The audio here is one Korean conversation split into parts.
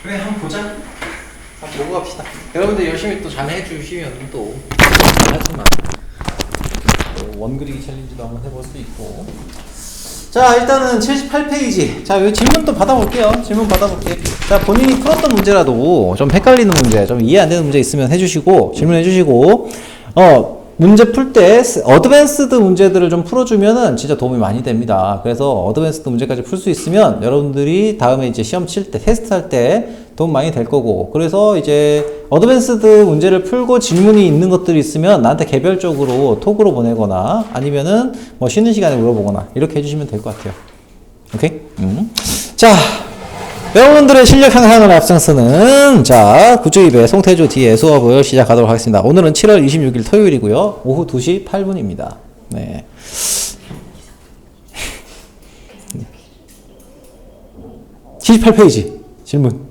그래, 한번 보자. 한번 보고 갑시다. 여러분들 열심히 또 잘 해주시면 또 하지만 또 원그리기 챌린지도 한번 해볼 수 있고. 자, 일단은 78페이지. 자, 여기 질문 또 받아볼게요. 질문 받아볼게요. 자, 본인이 풀었던 문제라도 좀 헷갈리는 문제, 좀 이해 안 되는 문제 있으면 해주시고, 질문해 주시고, 문제 풀 때 어드밴스드 문제들을 좀 풀어주면은 진짜 도움이 많이 됩니다. 그래서 어드밴스드 문제까지 풀 수 있으면 여러분들이 다음에 이제 시험 칠 때, 테스트 할 때 도움 많이 될 거고, 그래서 이제 어드밴스드 문제를 풀고 질문이 있는 것들이 있으면 나한테 개별적으로 톡으로 보내거나 아니면은 뭐 쉬는 시간에 물어보거나 이렇게 해주시면 될 것 같아요. 오케이? 자, 여러분들의 실력 향상을 앞장서는 자, 구주입의 송태주 뒤에 수업을 시작하도록 하겠습니다. 오늘은 7월 26일 토요일이고요. 오후 2시 8분입니다. 네. 78페이지 질문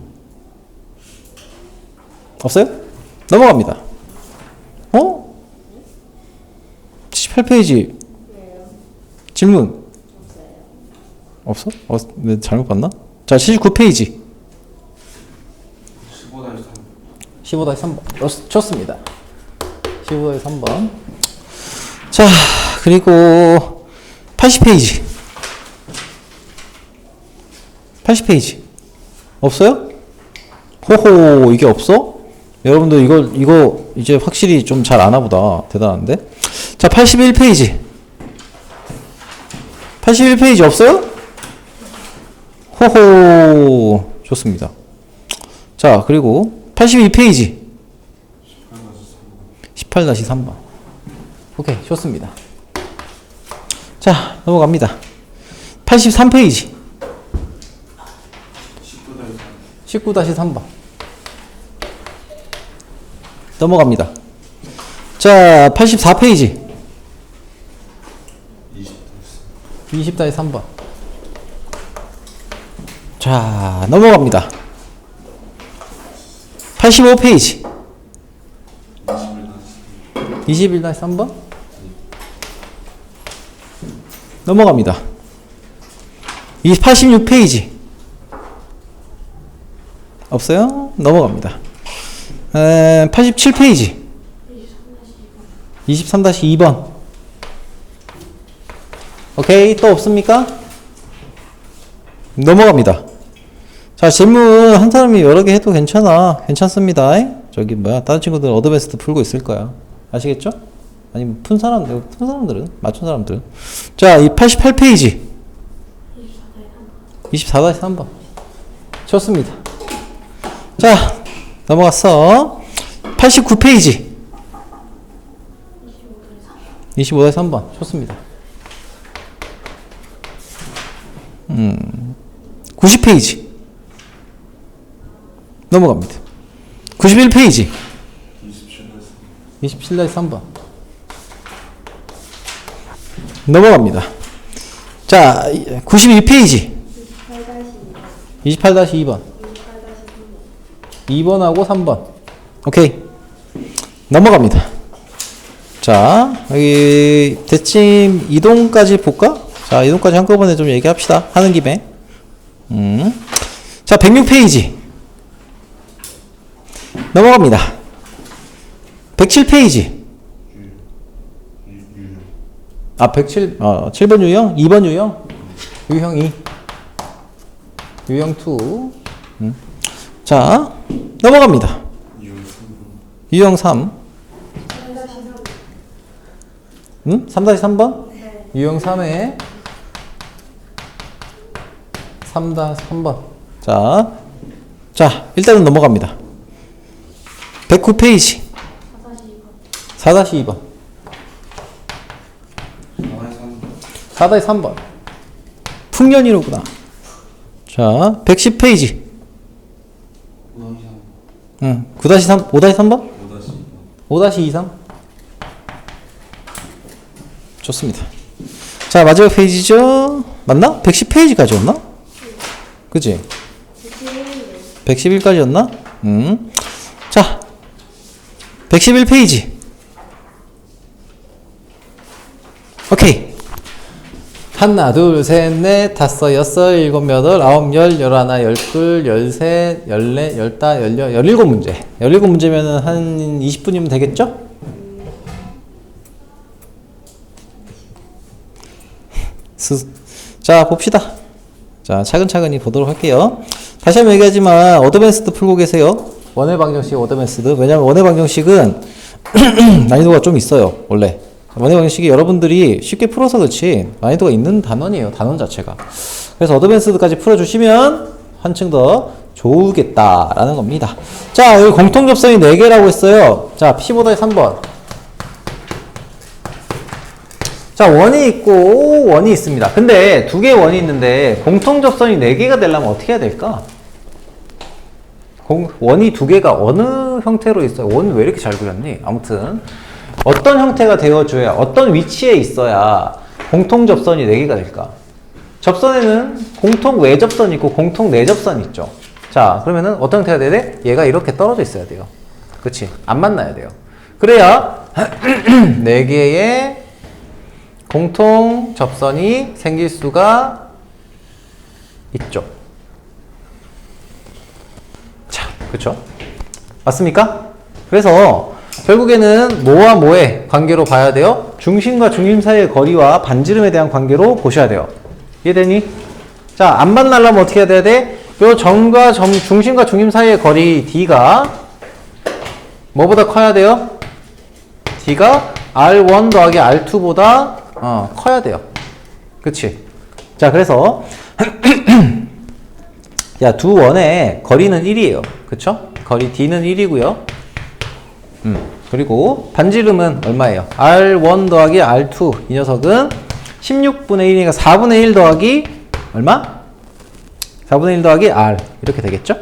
없어요? 넘어갑니다. 78페이지 질문 없어? 네, 잘못 봤나? 자, 79페이지 15-3번 좋습니다. 15-3번. 자, 그리고 80페이지 80페이지 없어요? 호호, 이게 없어? 여러분들 이거 이제 확실히 좀 잘 아나보다. 대단한데? 자, 81페이지 81페이지 없어요? 호호, 좋습니다. 자, 그리고 82페이지 18-3번. 오케이, 좋습니다. 자, 넘어갑니다. 83페이지 19-3번 넘어갑니다. 자, 84페이지 20-3번. 자, 넘어갑니다. 85페이지 21-3번 넘어갑니다. 86페이지 없어요? 넘어갑니다. 87페이지 23-2번 오케이, 또 없습니까? 넘어갑니다. 자, 질문 한 사람이 여러 개 해도 괜찮습니다. 저기 뭐야, 다른 친구들 어드밴스드 풀고 있을 거야. 아시겠죠? 아니면 푼 사람들은 맞춘 사람들. 자, 이 88페이지 24-3번 좋습니다. 자, 넘어갔어. 89페이지 25-3번 좋습니다. 90페이지 넘어갑니다. 91페이지 27-3번 넘어갑니다. 자, 92페이지 28-2번 2번하고 3번 오케이, 넘어갑니다. 자, 여기 대칭 이동까지 볼까? 자, 이동까지 한꺼번에 좀 얘기합시다. 하는 김에. 자, 106페이지 넘어갑니다. 107페이지 7번 유형? 2번 유형? 유형 2 유형 2 자, 넘어갑니다. 유형 3 3-3번? 유형 3에 3-3번. 자, 일단은 넘어갑니다. 109페이지 4-2번 4-3번 풍년이로구나. 자, 110페이지 9-3 5-3번? 5-2-3 좋습니다. 자, 마지막 페이지죠. 맞나? 110페이지까지였나? 그치? 111까지였나? 자, 111페이지 오케이, 하나, 둘, 셋, 넷, 다섯, 여섯, 일곱, 여덟, 아홉, 열, 열하나, 열둘, 열셋, 열넷, 열다, 열여, 열일곱 문제. 17문제면은 한 20분이면 되겠죠? 자, 봅시다. 자, 차근차근히 보도록 할게요. 다시 한번 얘기하지만, 어드밴스드 풀고 계세요. 원의 방정식 어드밴스드. 왜냐면 원의 방정식은 난이도가 좀 있어요, 원래. 원의 방정식이 여러분들이 쉽게 풀어서 그렇지 난이도가 있는 단원이에요, 단원 자체가. 그래서 어드밴스드까지 풀어주시면 한층 더 좋겠다라는 겁니다. 자, 여기 공통접선이 4개라고 했어요. 자, P5다 3번. 자, 원이 있고 원이 있습니다. 근데 2개의 원이 있는데 공통접선이 4개가 되려면 어떻게 해야 될까? 원이 2개가 어느 형태로 있어요? 원 왜 이렇게 잘 그렸니? 아무튼 어떤 형태가 되어줘야, 어떤 위치에 있어야 공통접선이 4개가 될까? 접선에는 공통 외접선이 있고 공통 내접선이 있죠. 자, 그러면은 어떤 형태가 돼야 돼? 얘가 이렇게 떨어져 있어야 돼요. 그치? 안 만나야 돼요. 그래야 4개의 공통 접선이 생길 수가 있죠. 자, 그쵸? 맞습니까? 그래서 결국에는 뭐와 뭐의 관계로 봐야 돼요? 중심과 중심 사이의 거리와 반지름에 대한 관계로 보셔야 돼요. 이해되니? 자, 안 만나려면 어떻게 해야 돼? 요 점과 중심과 중심 사이의 거리 D가 뭐보다 커야 돼요? D가 R1 더하기 R2보다 커야 돼요. 그치? 자, 그래서 야, 두 원의 거리는 1이에요. 그쵸? 거리 D는 1이고요. 그리고 반지름은 얼마예요? R1 더하기 R2. 이 녀석은 16분의 1이니까 4분의 1 더하기 얼마? 4분의 1 더하기 R. 이렇게 되겠죠?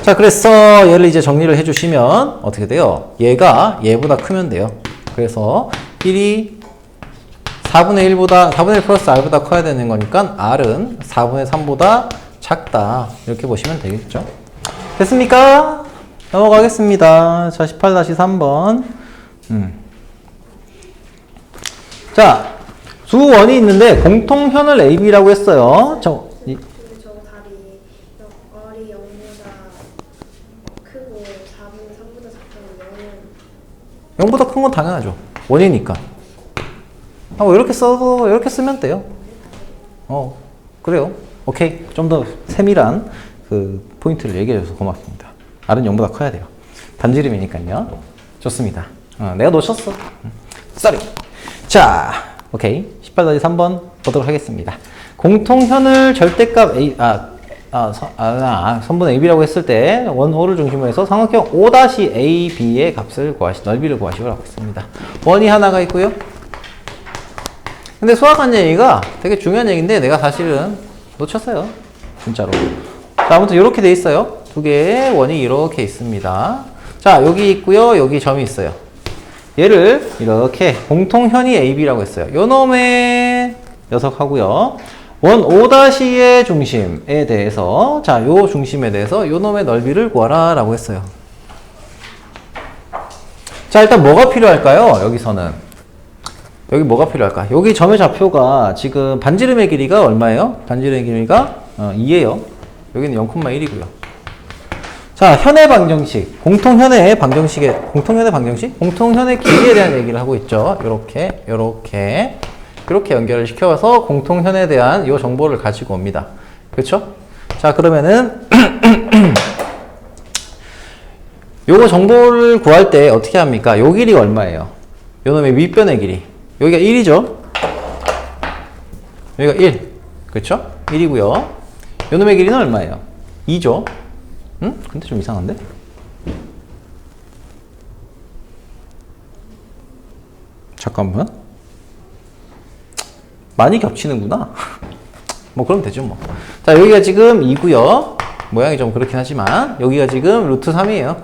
자, 그래서 얘를 이제 정리를 해주시면 어떻게 돼요? 얘가 얘보다 크면 돼요. 그래서 1이 4분의 1 플러스 R보다 커야 되는 거니까 R은 4분의 3보다 작다. 이렇게 보시면 되겠죠? 됐습니까? 넘어가겠습니다. 자, 18-3번. 자, 두 원이 있는데 공통현을 AB라고 했어요. 저거 다리 R이 0보다 크고 4분의 3보다 작다면 0보다 큰 건 당연하죠. 원이니까. 이렇게 써도, 이렇게 쓰면 돼요. 그래요. 오케이. 좀 더 세밀한 그 포인트를 얘기해줘서 고맙습니다. R은 0보다 커야 돼요. 반지름이니까요. 좋습니다. 내가 놓쳤어. 쏘리. 자, 오케이. 18-3번 보도록 하겠습니다. 공통현을 절대값 A, 선분 AB라고 했을 때 원호를 중심으로 해서 삼각형 O-AB의 값을 넓이를 구하시오라고 했습니다. 원이 하나가 있고요. 근데 수학한 얘기가 되게 중요한 얘기인데 내가 사실은 놓쳤어요. 진짜로. 자, 아무튼 이렇게 돼 있어요. 두 개의 원이 이렇게 있습니다. 자, 여기 있고요. 여기 점이 있어요. 얘를 이렇게 공통현이 AB라고 했어요. 요 놈의 녀석하고요. 원 O-의 중심에 대해서, 자, 요 중심에 대해서 요 놈의 넓이를 구하라 라고 했어요. 자, 일단 뭐가 필요할까요? 여기서는. 여기 뭐가 필요할까? 여기 점의 좌표가 지금 반지름의 길이가 얼마예요? 반지름의 길이가 2예요. 여기는 0,1이고요. 자, 현의 방정식, 공통현의 방정식, 공통현의 길이에 대한 얘기를 하고 있죠. 요렇게 연결을 시켜서 공통현에 대한 요 정보를 가지고 옵니다. 그렇죠? 자, 그러면은 요거 정보를 구할 때 어떻게 합니까? 요 길이가 얼마예요? 요 놈의 윗변의 길이. 여기가 1이죠? 여기가 1. 그렇죠? 1이고요. 요 놈의 길이는 얼마예요? 2죠? 응? 근데 좀 이상한데? 잠깐만. 많이 겹치는구나. 뭐 그럼 되죠 뭐. 자, 여기가 지금 2고요. 모양이 좀 그렇긴 하지만 여기가 지금 루트 3이에요.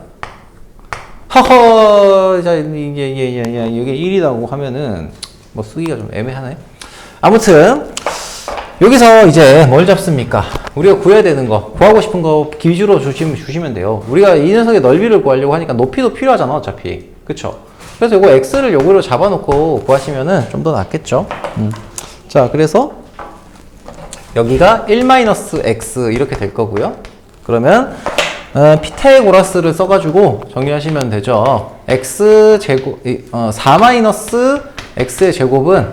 허허. 자, 이게 여기 1이라고 하면은 뭐 쓰기가 좀 애매하네. 아무튼 여기서 이제 뭘 잡습니까? 우리가 구해야 되는 거, 구하고 싶은 거 기준으로 주시면 돼요. 우리가 이 녀석의 넓이를 구하려고 하니까 높이도 필요하잖아, 어차피. 그쵸? 그래서 이거 x를 요거로 잡아놓고 구하시면은 좀 더 낫겠죠? 자, 그래서 여기가 1-x 이렇게 될 거고요. 그러면 피타고라스를 써가지고 정리하시면 되죠. x제곱 4-x의 제곱은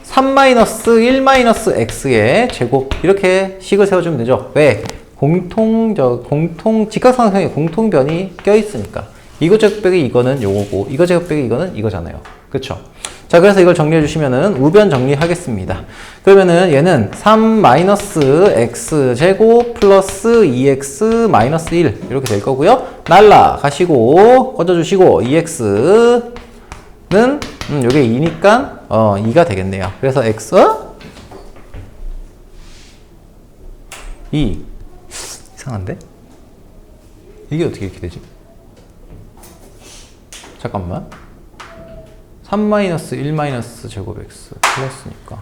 3-1-x의 제곱 이렇게 식을 세워주면 되죠. 왜? 직각삼각형에 공통변이 껴있으니까. 이거 제곱 빼기 이거는 요거고 이거 제곱 빼기 이거는 이거잖아요. 그쵸? 자, 그래서 이걸 정리해 주시면은 우변 정리하겠습니다. 그러면은 얘는 3-x 제곱 플러스 2x-1 이렇게 될 거고요. 날라가시고 꺼져주시고 2x는 요게 2니까 2가 되겠네요. 그래서 x 2 이상한데? 이게 어떻게 이렇게 되지? 잠깐만. 3-1 제곱 x 플러스니까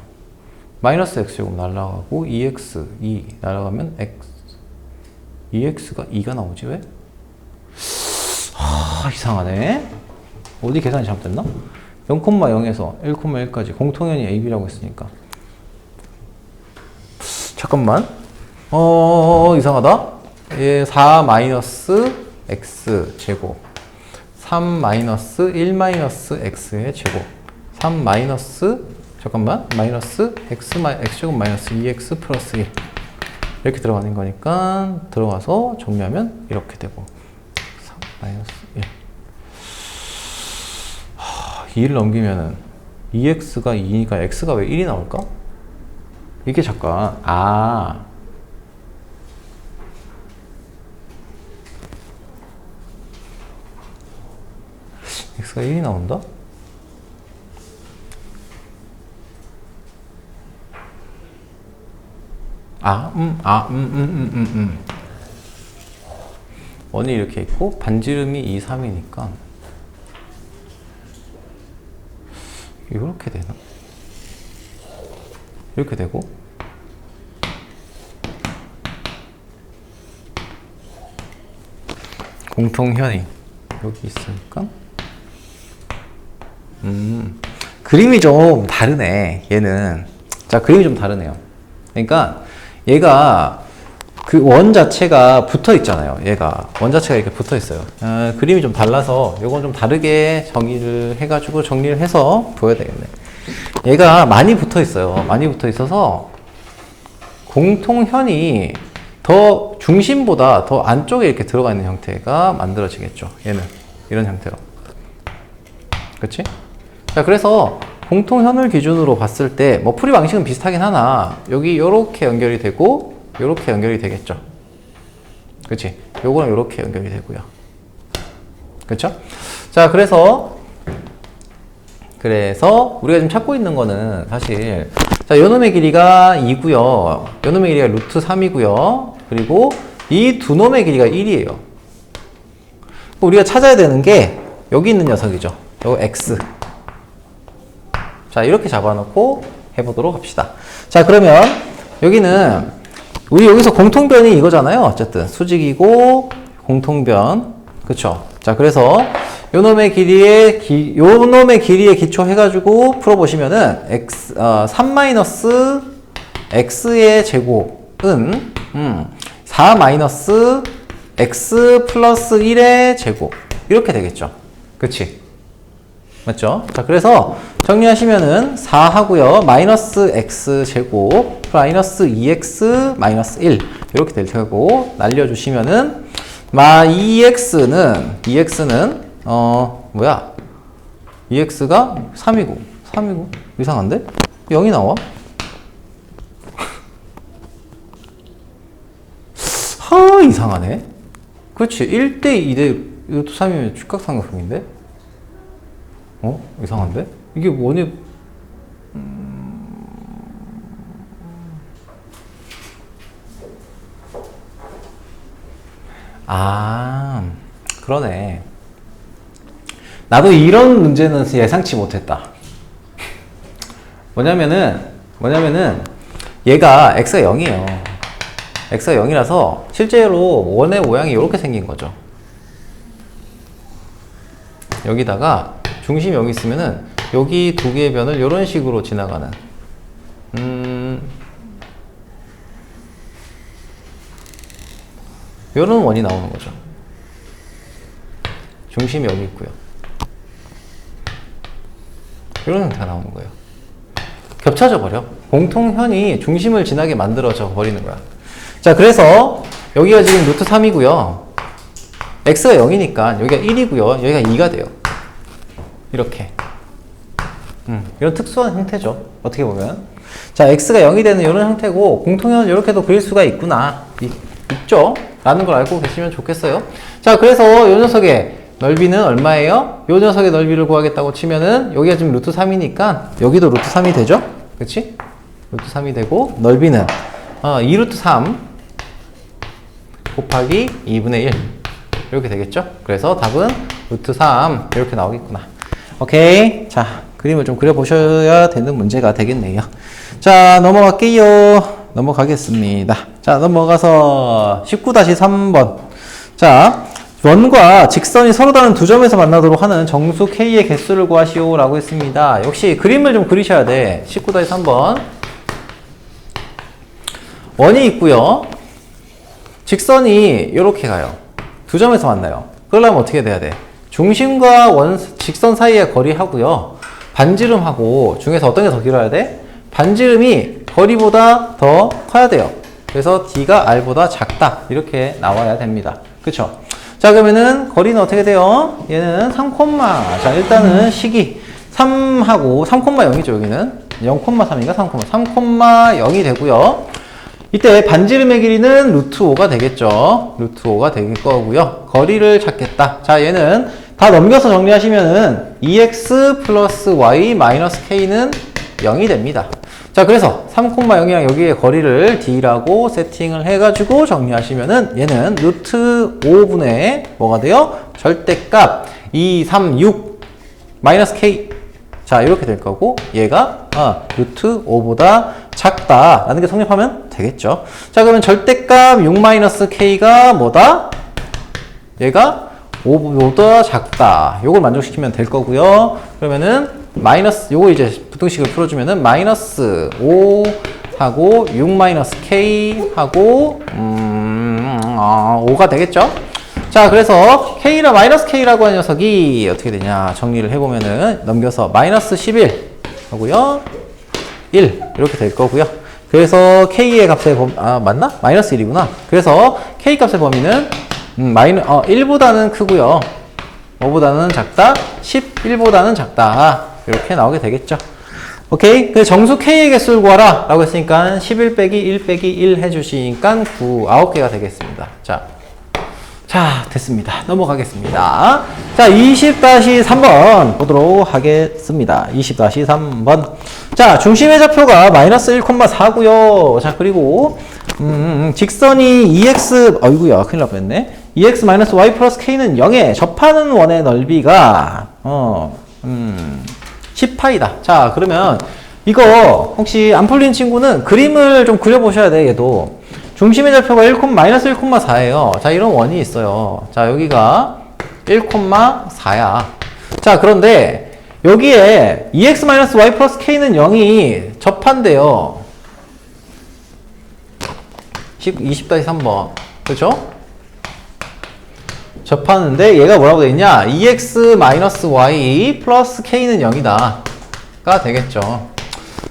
마이너스 x 제곱 날라가고 2x 2 날아가면 x 2x가 2가 나오지 왜? 이상하네. 어디 계산이 잘못됐나? 0,0에서 1,1까지 공통연이 ab라고 했으니까 잠깐만 이상하다. 얘 4-x 제곱 3-1-x의 제곱 3 잠깐만 마이너스 x제곱 마이너스 2x 플러스 1 이렇게 들어가는 거니까 들어가서 정리하면 이렇게 되고 3 1 2를 넘기면은 2x가 2니까 x가 왜 1이 나올까? 이게 잠깐 x가 1이 나온다? 원이 이렇게 있고 반지름이 2, 3이니까 이렇게 되나? 이렇게 되고 공통현이 여기 있으니까 그림이 좀 다르네. 얘는 자 그림이 좀 다르네요. 그러니까 얘가 그 원 자체가 붙어 있잖아요. 얘가 원 자체가 이렇게 붙어 있어요. 그림이 좀 달라서 요건 좀 다르게 정의를 해가지고 정리를 해서 보여야 되겠네. 얘가 많이 붙어 있어요. 많이 붙어 있어서 공통현이 더 중심보다 더 안쪽에 이렇게 들어가 있는 형태가 만들어지겠죠. 얘는 이런 형태로. 그치? 자, 그래서 공통현을 기준으로 봤을 때 뭐 풀이 방식은 비슷하긴 하나 여기 요렇게 연결이 되고 요렇게 연결이 되겠죠. 그치? 요거는 요렇게 연결이 되고요. 그쵸? 자, 그래서 우리가 지금 찾고 있는 거는 사실 자, 요놈의 길이가 2고요. 요놈의 길이가 루트 3이고요. 그리고 이 두 놈의 길이가 1이에요. 우리가 찾아야 되는 게 여기 있는 녀석이죠. 요 x. 자, 이렇게 잡아놓고 해보도록 합시다. 자, 그러면 여기는 우리 여기서 공통변이 이거잖아요. 어쨌든 수직이고 공통변. 그쵸? 자, 그래서 요놈의 길이에 기초 해가지고 풀어보시면은 3-x의 제곱은 4-x 플러스 1의 제곱 이렇게 되겠죠. 그치? 맞죠? 자, 그래서 정리하시면은 4 하고요. 마이너스 x 제곱 마이너스 2x 마이너스 1 이렇게 될 테고 날려주시면은 2x는 뭐야? 2x가 3이고 이상한데? 0이 나와? 이상하네. 그렇지. 1대 2대 이것도 3이면 직각삼각형인데? 이상한데? 이게 원이 그러네. 나도 이런 문제는 예상치 못했다. 뭐냐면은 얘가 x가 0이에요. x가 0이라서 실제로 원의 모양이 이렇게 생긴 거죠. 여기다가 중심이 여기 있으면은 여기 두 개의 변을 이런 식으로 지나가는 요런 원이 나오는 거죠. 중심이 여기 있고요. 이런 형태가 나오는 거예요. 겹쳐져 버려. 공통현이 중심을 지나게 만들어져 버리는 거야. 자, 그래서 여기가 지금 루트 3이고요. x가 0이니까 여기가 1이고요. 여기가 2가 돼요. 이렇게. 이런 특수한 형태죠. 어떻게 보면. 자, x가 0이 되는 이런 형태고 공통현은 이렇게도 그릴 수가 있구나. 있죠? 라는 걸 알고 계시면 좋겠어요. 자, 그래서 이 녀석의 넓이는 얼마예요? 이 녀석의 넓이를 구하겠다고 치면은 여기가 지금 루트 3이니까 여기도 루트 3이 되죠? 그치? 루트 3이 되고 넓이는 2루트 3 곱하기 2분의 1 이렇게 되겠죠? 그래서 답은 루트 3 이렇게 나오겠구나. 오케이. 자, 그림을 좀 그려보셔야 되는 문제가 되겠네요. 자, 넘어갈게요. 넘어가겠습니다. 자, 넘어가서 19-3번. 자, 원과 직선이 서로 다른 두 점에서 만나도록 하는 정수 K의 개수를 구하시오 라고 했습니다. 역시 그림을 좀 그리셔야 돼. 19-3번. 원이 있고요. 직선이 이렇게 가요. 두 점에서 만나요. 그러려면 어떻게 돼야 돼? 중심과 직선 사이의 거리하고요. 반지름하고 중에서 어떤 게 더 길어야 돼? 반지름이 거리보다 더 커야 돼요. 그래서 D가 R보다 작다. 이렇게 나와야 됩니다. 그쵸? 자, 그러면은 거리는 어떻게 돼요? 얘는 3, 자, 일단은 식이 3하고 3,0이죠, 여기는. 0,3인가 3,0이 되고요. 이때 반지름의 길이는 루트 5가 되겠죠. 루트 5가 될 거고요. 거리를 찾겠다. 자, 얘는 다 넘겨서 정리하시면은 2x 플러스 y 마이너스 k는 0이 됩니다. 자, 그래서 3,0이랑 여기에 거리를 d라고 세팅을 해가지고 정리하시면은 얘는 루트 5분의 뭐가 돼요? 절대값 2, 3, 6 마이너스 k. 자, 이렇게 될 거고 얘가 루트 5보다 작다라는 게 성립하면 되겠죠. 자, 그러면 절대값 6 마이너스 k가 뭐다? 얘가 5보다 작다. 요걸 만족시키면 될 거고요. 그러면은 마이너스 요거 이제 부등식을 풀어주면은 마이너스 5 하고 6 마이너스 k 하고 5가 되겠죠. 자, 그래서 k라 마이너스 k라고 하는 녀석이 어떻게 되냐 정리를 해보면은 넘겨서 마이너스 11 하고요 1 이렇게 될 거고요. 그래서 k의 값의 맞나? 마이너스 1이구나. 그래서 k 값의 범위는 1보다는 크고요 5보다는 작다 11보다는 작다 이렇게 나오게 되겠죠. 오케이. 그 정수 k의 개수를 구하라 라고 했으니까 11 빼기 1 빼기 1 해주시니까 9개가 되겠습니다. 자, 됐습니다. 넘어가겠습니다. 자, 20-3번 보도록 하겠습니다. 20-3번. 자, 중심의 좌표가 마이너스 1,4고요. 자, 그리고 직선이 2x 어이구야 큰일 날 뻔했네. 2x 마이너스 y 플러스 k는 0에 접하는 원의 넓이가 10파이다. 자, 그러면 이거 혹시 안 풀린 친구는 그림을 좀 그려보셔야 돼. 얘도 중심의 좌표가 마이너스 1,4예요. 자, 이런 원이 있어요. 자, 여기가 1,4야. 자, 그런데 여기에 2x 마이너스 y 플러스 k는 0이 접한대요. 20-3번. 그렇죠? 접하는데 얘가 뭐라고 되어 있냐? 2x 마이너스 y 플러스 k는 0이다. 가 되겠죠.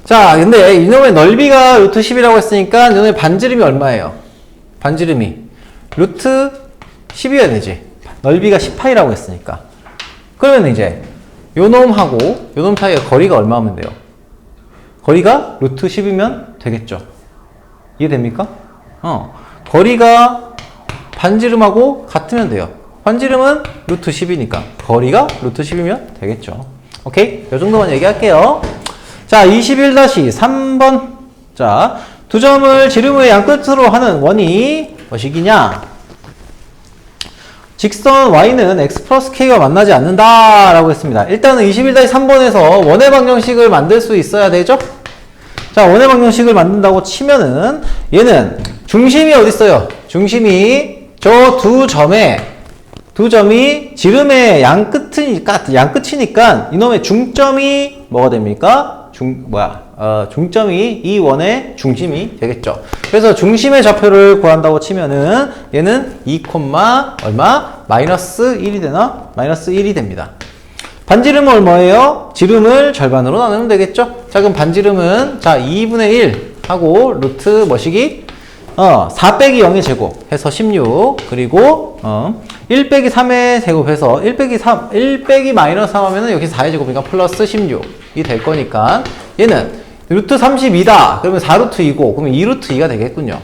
자, 근데 이놈의 넓이가 루트 10이라고 했으니까 이놈의 반지름이 얼마예요? 반지름이 루트 10이어야 되지. 넓이가 10파이라고 했으니까. 그러면 이제 요놈하고 요놈 사이의 거리가 얼마면 돼요? 거리가 루트 10이면 되겠죠. 이해됩니까? 거리가 반지름하고 같으면 돼요. 반지름은 루트 10이니까 거리가 루트 10이면 되겠죠. 오케이? 요 정도만 얘기할게요. 자, 21-3번. 자, 두 점을 지름의 양끝으로 하는 원이 무엇이냐? 직선 y는 x 플러스 k와 만나지 않는다 라고 했습니다. 일단은 21-3번에서 원의 방정식을 만들 수 있어야 되죠? 자, 원의 방정식을 만든다고 치면은 얘는 중심이 어디 있어요? 중심이 저 두 점이 지름의 양끝이니까 이놈의 중점이 뭐가 됩니까? 중점이 이 원의 중심이 되겠죠. 그래서 중심의 좌표를 구한다고 치면은 얘는 2, 얼마? 마이너스 1이 되나? 마이너스 1이 됩니다. 반지름은 뭐예요? 지름을 절반으로 나누면 되겠죠? 자, 그럼 반지름은 자 2분의 1 하고 루트 뭐시기? 4 빼기 0의 제곱 해서 16 그리고 1 빼기 3의 제곱 해서 1 빼기 마이너스 3 하면은 여기 4의 제곱이니까 플러스 16이 될 거니까 얘는 루트 32다. 그러면 4루트 2고 그러면 2루트 2가 되겠군요.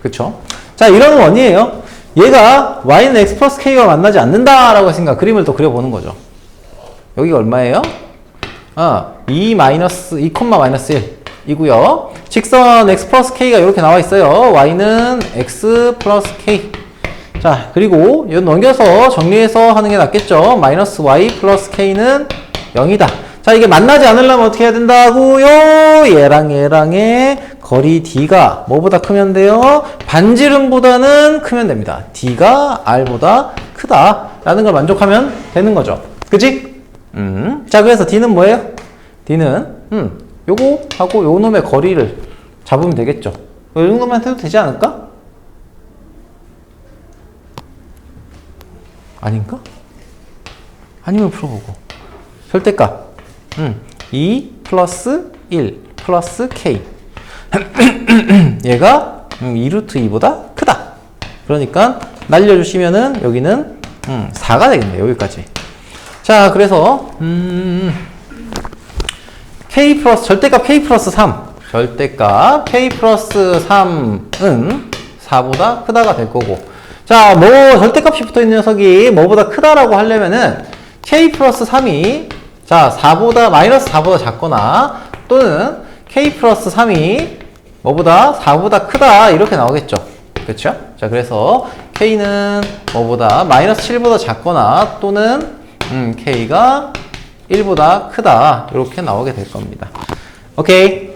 그쵸? 자, 이런 원이에요. 얘가 y는 x 플러스 k와 만나지 않는다라고 했으니까 그림을 또 그려보는 거죠. 여기가 얼마예요? 2 마이너스 1 이고요. 직선 x 플러스 k가 이렇게 나와 있어요. y는 x 플러스 k. 자, 그리고 이거 넘겨서 정리해서 하는 게 낫겠죠. 마이너스 y 플러스 k는 0이다. 자, 이게 만나지 않으려면 어떻게 해야 된다고요? 얘랑의 거리 d가 뭐보다 크면 돼요? 반지름보다는 크면 됩니다. d가 r보다 크다 라는 걸 만족하면 되는 거죠. 그치? 자, 그래서 d는 뭐예요? d는 요거 하고 요 놈의 거리를 잡으면 되겠죠. 이 정도만 해도 되지 않을까? 아닌가? 아니면 풀어보고 절대값 2 플러스 1 플러스 k 얘가 2루트 2보다 크다. 그러니까 날려주시면은 여기는 4가 되겠네요. 여기까지. 자, 그래서 k 플러스 절대값 k 플러스 3 절대값 k 플러스 3은 4보다 크다가 될 거고, 자, 뭐 절대값이 붙어있는 녀석이 뭐보다 크다라고 하려면은 k 플러스 3이 자, 4보다 마이너스 4보다 작거나 또는 k 플러스 3이 뭐보다 4보다 크다 이렇게 나오겠죠. 그렇죠? 자, 그래서 k는 뭐보다 마이너스 7보다 작거나 또는 k가 1보다 크다 이렇게 나오게 될 겁니다. 오케이.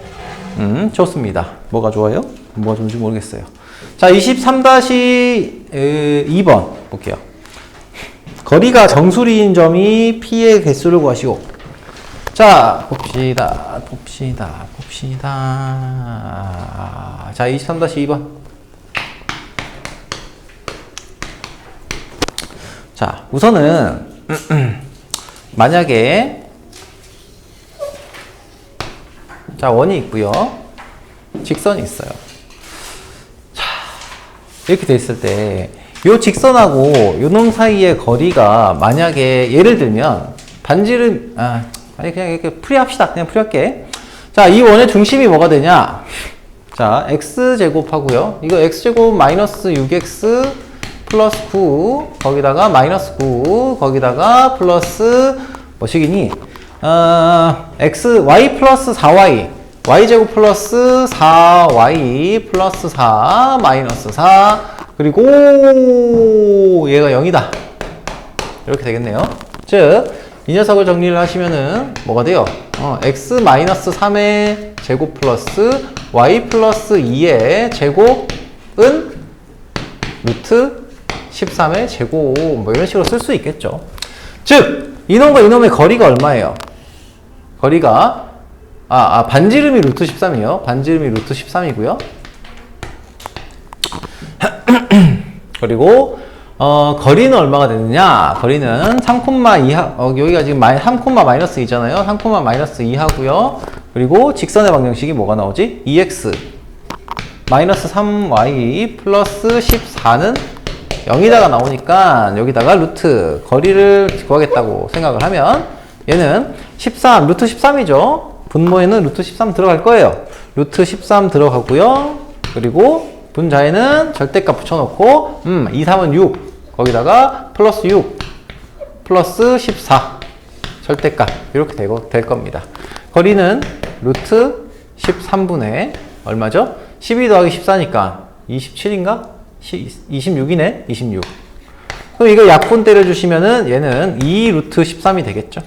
좋습니다. 뭐가 좋아요? 뭐가 좋은지 모르겠어요. 자, 23-2번 볼게요. 거리가 정수리인 점이 P의 개수를 구하시오. 자, 봅시다. 자, 23-2번. 자, 우선은 만약에 자, 원이 있고요. 직선이 있어요. 자, 이렇게 돼 있을 때 요 직선하고 요 놈 사이의 거리가 만약에 예를 들면 반지름 아니 그냥 이렇게 풀이합시다. 그냥 풀이할게. 자, 이 원의 중심이 뭐가 되냐? 자, x제곱하고요. 이거 x제곱 마이너스 6x 플러스 9 거기다가 마이너스 9 거기다가 플러스 뭐시기니? y 플러스 4y y제곱 플러스 4y 플러스 4 마이너스 4 그리고 얘가 0이다 이렇게 되겠네요. 즉 이 녀석을 정리를 하시면은 뭐가 돼요? x 마이너스 3의 제곱 플러스 y 플러스 2의 제곱은 루트 13의 제곱 뭐 이런 식으로 쓸 수 있겠죠. 즉 이놈과 이놈의 거리가 얼마예요? 거리가 반지름이 루트 13이에요. 반지름이 루트 13이고요. 그리고 거리는 얼마가 되느냐? 거리는 3,2 여기가 지금 3, 마이너스 2잖아요. 3, 마이너스 2 하고요. 그리고 직선의 방정식이 뭐가 나오지? 2x 마이너스 3y 플러스 14는 0이다가 나오니까 여기다가 루트 거리를 구하겠다고 생각을 하면 얘는 13 루트 13이죠. 분모에는 루트 13 들어갈 거예요. 루트 13 들어가고요. 그리고 분자에는 절대값 붙여놓고 2, 3은 6 거기다가 플러스 6 플러스 14 절대값 이렇게 될 겁니다. 거리는 루트 13분의 얼마죠? 12 더하기 14니까 27인가? 26이네? 26. 그럼 이거 약분 때려주시면은 얘는 2 루트 13이 되겠죠?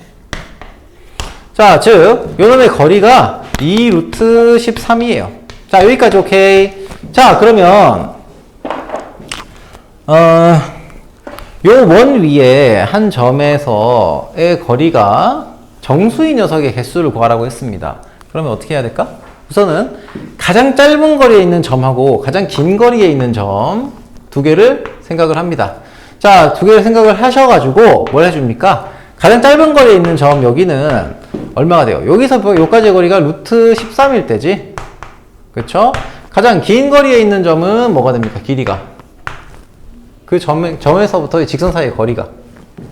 자, 즉 요놈의 거리가 2 루트 13이에요. 자, 여기까지 오케이. 자, 그러면 요 원 위에 한 점에서의 거리가 정수인 녀석의 개수를 구하라고 했습니다. 그러면 어떻게 해야 될까? 우선은 가장 짧은 거리에 있는 점하고 가장 긴 거리에 있는 점 두 개를 생각을 합니다. 자, 두 개를 생각을 하셔가지고 뭘 해줍니까? 가장 짧은 거리에 있는 점 여기는 얼마가 돼요? 여기서 여기까지의 거리가 루트 13일 때지. 그쵸? 가장 긴 거리에 있는 점은 뭐가 됩니까? 길이가. 그 점에서부터 직선 사이의 거리가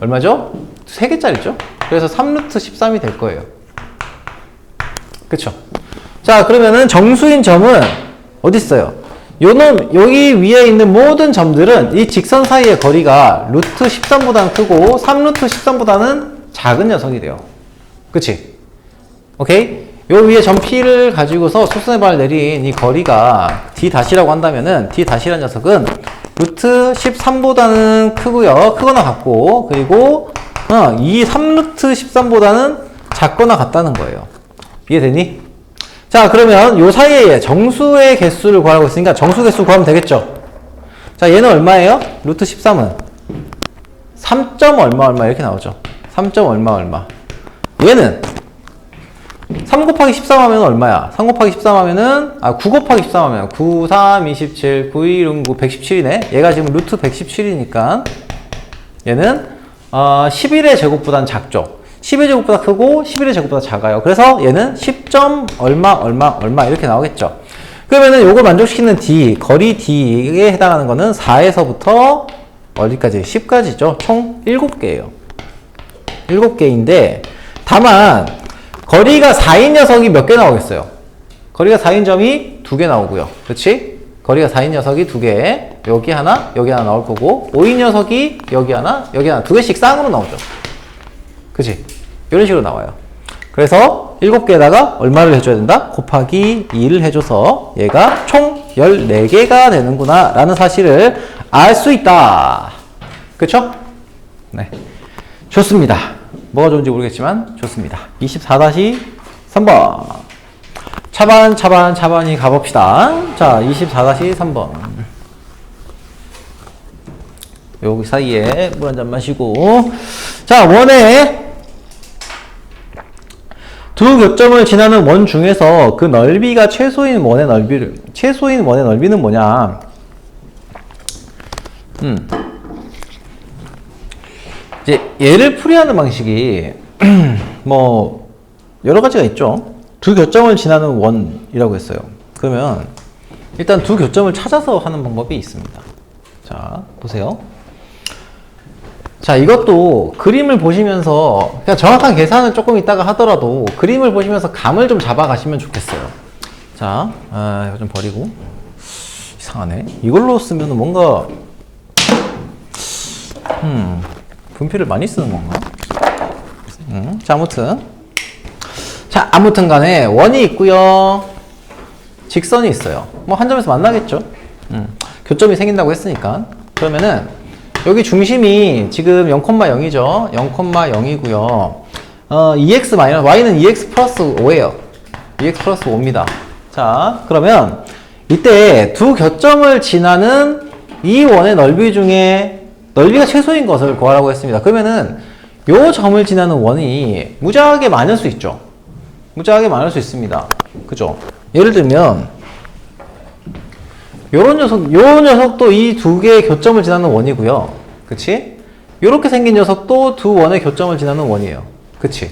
얼마죠? 3개짜리죠? 그래서 3루트 13이 될 거예요. 그쵸? 자, 그러면은 정수인 점은 어디 있어요? 여기 위에 있는 모든 점들은 이 직선 사이의 거리가 루트 13보다는 크고 3루트 13보다는 작은 녀석이 돼요. 그치? 오케이? 요 위에 점 P를 가지고서 수선의 발을 내린 이 거리가 D-라고 한다면은 D-라는 녀석은 루트 13보다는 크고요. 크거나 같고, 그리고 이 3루트 13보다는 작거나 같다는 거예요. 이해되니? 자, 그러면 요 사이에 정수의 개수를 구하라고 했으니까 정수 개수 구하면 되겠죠? 자, 얘는 얼마예요? 루트 13은 3점 얼마 이렇게 나오죠. 3점 얼마. 얘는 3 곱하기 13 하면 얼마야? 3 곱하기 13 하면은 9 곱하기 13 하면 9, 3, 27, 9, 1, 9, 117이네. 얘가 지금 루트 117이니까 얘는 11의 제곱보다는 작죠. 10의 제곱보다 크고 11의 제곱보다 작아요. 그래서 얘는 10점 얼마 이렇게 나오겠죠. 그러면은 요걸 만족시키는 D, 거리 D에 해당하는 거는 4에서부터 어디까지? 10까지죠. 총 7개예요. 7개인데 다만 거리가 4인 녀석이 몇 개 나오겠어요? 거리가 4인 점이 2개 나오고요. 그렇지? 거리가 4인 녀석이 2개, 여기 하나 나올 거고 5인 녀석이 여기 하나 2개씩 쌍으로 나오죠. 그치? 이런 식으로 나와요. 그래서 7개에다가 얼마를 해줘야 된다? 곱하기 2를 해줘서 얘가 총 14개가 되는구나 라는 사실을 알 수 있다. 그쵸? 네. 좋습니다. 뭐가 좋은지 모르겠지만 좋습니다. 24-3번 차반이 가봅시다. 자, 24-3번 여기 사이에 물 한 잔 마시고, 자, 원에 두 교점을 지나는 원 중에서 그 넓이가 최소인 원의 넓이는 뭐냐? 이제 얘를 풀이하는 방식이 뭐 여러 가지가 있죠. 두 교점을 지나는 원이라고 했어요. 그러면 일단 두 교점을 찾아서 하는 방법이 있습니다. 자, 보세요. 자, 이것도 그림을 보시면서 그냥 정확한 계산은 조금 이따가 하더라도 그림을 보시면서 감을 좀 잡아가시면 좋겠어요. 자, 이거 좀 버리고. 이상하네. 이걸로 쓰면 뭔가 분필을 많이 쓰는 건가? 자, 아무튼 간에 원이 있고요. 직선이 있어요. 뭐 한 점에서 만나겠죠. 교점이 생긴다고 했으니까. 그러면은 여기 중심이 지금 0,0이죠. 0,0이고요. EX 마이너스 Y는 EX 플러스 5예요. EX 플러스 5입니다. 자, 그러면 이때 두 교점을 지나는 이 원의 넓이 중에 넓이가 최소인 것을 구하라고 했습니다. 그러면은 요 점을 지나는 원이 무지하게 많을 수 있죠. 무지하게 많을 수 있습니다. 그죠? 예를 들면 요 녀석도 이 두 개의 교점을 지나는 원이고요. 그치? 요렇게 생긴 녀석도 두 원의 교점을 지나는 원이에요. 그치?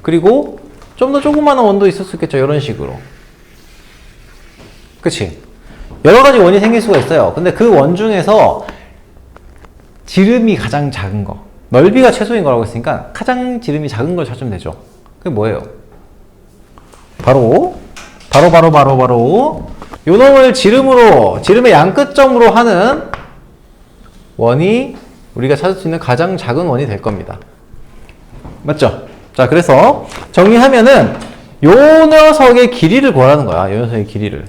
그리고 좀 더 조그마한 원도 있을 수 있겠죠. 이런 식으로. 그치? 여러 가지 원이 생길 수가 있어요. 근데 그 원 중에서 지름이 가장 작은 거, 넓이가 최소인 거라고 했으니까 가장 지름이 작은 걸 찾으면 되죠. 그게 뭐예요? 바로 요 놈을 지름의 양끝점으로 하는 원이 우리가 찾을 수 있는 가장 작은 원이 될 겁니다. 맞죠? 자, 그래서 정리하면은 요 녀석의 길이를 구하라는 거야. 요 녀석의 길이를.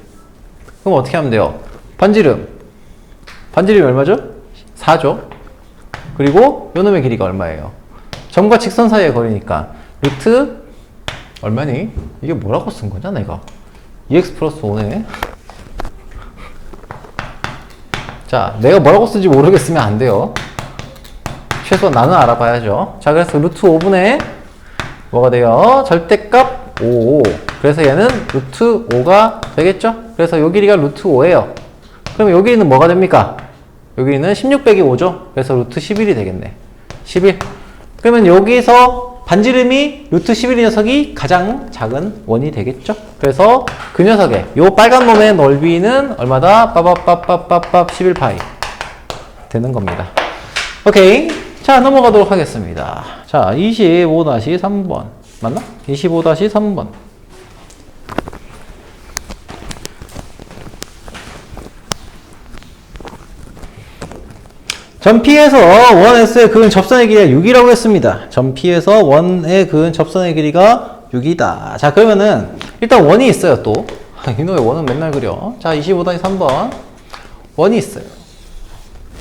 그럼 어떻게 하면 돼요? 반지름이 얼마죠? 4죠? 그리고 요 놈의 길이가 얼마예요? 점과 직선 사이의 거리니까 루트 얼마니? 이게 뭐라고 쓴 거냐 내가? EX 플러스 5네. 자, 내가 뭐라고 쓰지 모르겠으면 안 돼요. 최소한 나는 알아봐야죠. 자, 그래서 루트 5분의 뭐가 돼요? 절대값 5. 그래서 얘는 루트 5가 되겠죠? 그래서 요 길이가 루트 5예요. 그럼 요 길이는 뭐가 됩니까? 요 길이는 16 빼기 5죠? 그래서 루트 11이 되겠네. 11. 그러면 여기서 반지름이 루트 11이 녀석이 가장 작은 원이 되겠죠? 그래서 그 녀석의 요 빨간 놈의 넓이는 얼마다? 빠바빠빠빠빠 11파이 되는 겁니다. 오케이. 자, 넘어가도록 하겠습니다. 자, 25-3번. 맞나? 25-3번. 점 P에서 원 S의 그은 접선의 길이가 6이라고 했습니다. 점 P에서 원의 그은 접선의 길이가 6이다. 자, 그러면은 일단 원이 있어요, 또. 이놈의 원은 맨날 그려. 자, 25-3번. 원이 있어요.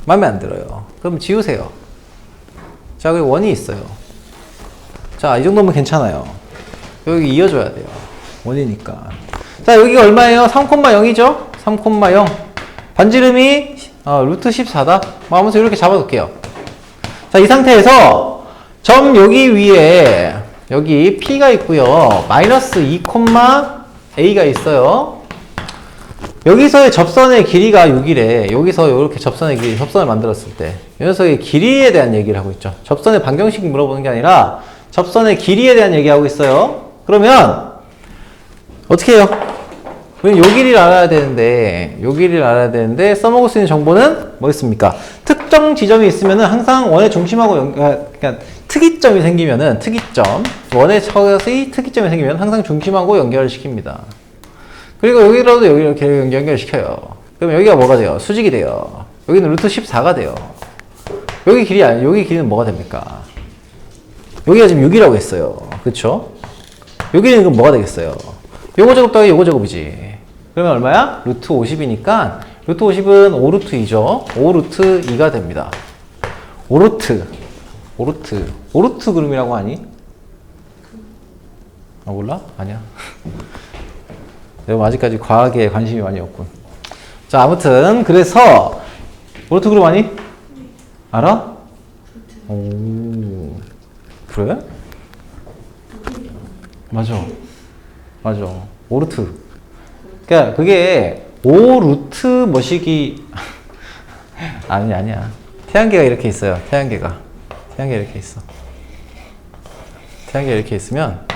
마음에 안 들어요. 그럼 지우세요. 자, 여기 원이 있어요. 자, 이 정도면 괜찮아요. 여기 이어줘야 돼요. 원이니까. 자, 여기가 얼마예요? 3,0이죠? 3,0. 반지름이 루트 14다. 하면서 이렇게 잡아둘게요. 자, 이 상태에서 점 여기 위에 여기 P가 있고요. 마이너스 2, A가 있어요. 여기서의 접선의 길이가 6이래. 여기서 이렇게 접선의 길이, 접선을 만들었을 때 이 녀석의 길이에 대한 얘기를 하고 있죠. 접선의 방정식 물어보는 게 아니라 접선의 길이에 대한 얘기하고 있어요. 그러면 어떻게 해요? 우리는 요 길이를 알아야 되는데 써먹을 수 있는 정보는 뭐겠습니까? 특정 지점이 있으면은 항상 원의 중심하고 그러니까 특이점이 생기면은 원의 처의 특이점이 생기면 항상 중심하고 연결을 시킵니다. 그리고 여기라도 여기 이렇게 연결시켜요. 그럼 여기가 뭐가 돼요? 수직이 돼요. 여기는 루트 14가 돼요. 여기 길이는 뭐가 됩니까? 여기가 지금 6이라고 했어요. 그쵸? 여기는 그럼 뭐가 되겠어요? 요거 제곱 더하기 요거 제곱이지. 그러면 얼마야? 루트 50이니까 루트 50은 5루트 2죠. 5루트 2가 됩니다. 5루트 그림이라고 하니? 아, 몰라? 아니야. 내가 아직까지 과학에 관심이 많이 없군. 자, 아무튼 그래서 오르트 그룹 아니? 알아? 오, 그래? 맞아. 오르트. 그러니까 그게 오루트 뭐시기 아니야. 태양계가 이렇게 있어요. 태양계가 이렇게 있어. 태양계가 이렇게 있으면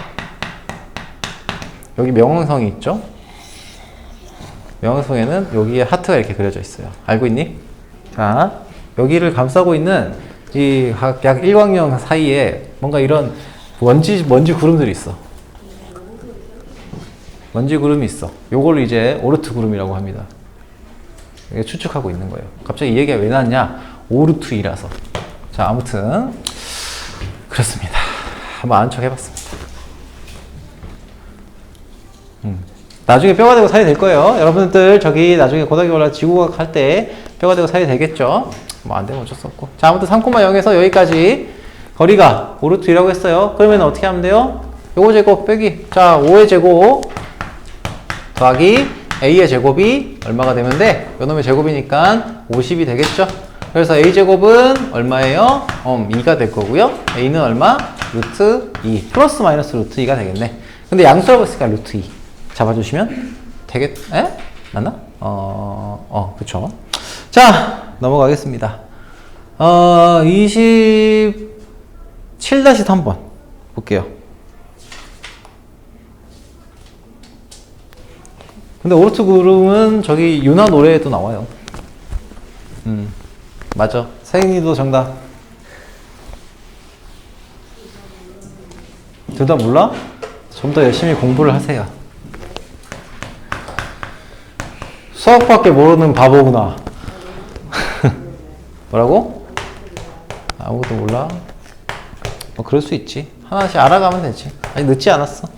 여기 명왕성이 있죠? 명왕성에는 여기에 하트가 이렇게 그려져 있어요. 알고 있니? 자, 여기를 감싸고 있는 이 약 일광형 사이에 뭔가 이런 먼지 구름들이 있어. 먼지 구름이 있어. 요걸 이제 오르트 구름이라고 합니다. 이게 추측하고 있는 거예요. 갑자기 이 얘기가 왜 나왔냐? 오르트 2라서. 자, 아무튼 그렇습니다. 한번 아는 척 해봤습니다. 나중에 뼈가 되고 살이 될 거예요. 여러분들 저기 나중에 고등학교 올라 지구과학 할 때 뼈가 되고 살이 되겠죠. 뭐 안 되면 어쩔 수 없고. 자, 아무튼 3,0에서 여기까지 거리가 오르트 2라고 했어요. 그러면 어떻게 하면 돼요? 요거 제곱 빼기. 자, 5의 제곱 더하기 a의 제곱이 얼마가 되면 돼? 요놈의 제곱이니까 50이 되겠죠? 그래서 a제곱은 얼마예요? 2가 될 거고요. a는 얼마? 루트 2 플러스 마이너스 루트 2가 되겠네. 근데 양수라고 했으니까 루트 2 잡아주시면 되겠... 에? 맞나? 그쵸. 자, 넘어가겠습니다. 27-3번 볼게요. 근데 오르트 그룹은 저기 유나 노래에도 나와요. 맞아. 세인이도 정답. 둘 다 몰라? 좀 더 열심히 공부를 하세요. 수학밖에 모르는 바보구나. 뭐라고? 아무것도 몰라? 뭐 그럴 수 있지. 하나씩 알아가면 되지. 아직 늦지 않았어.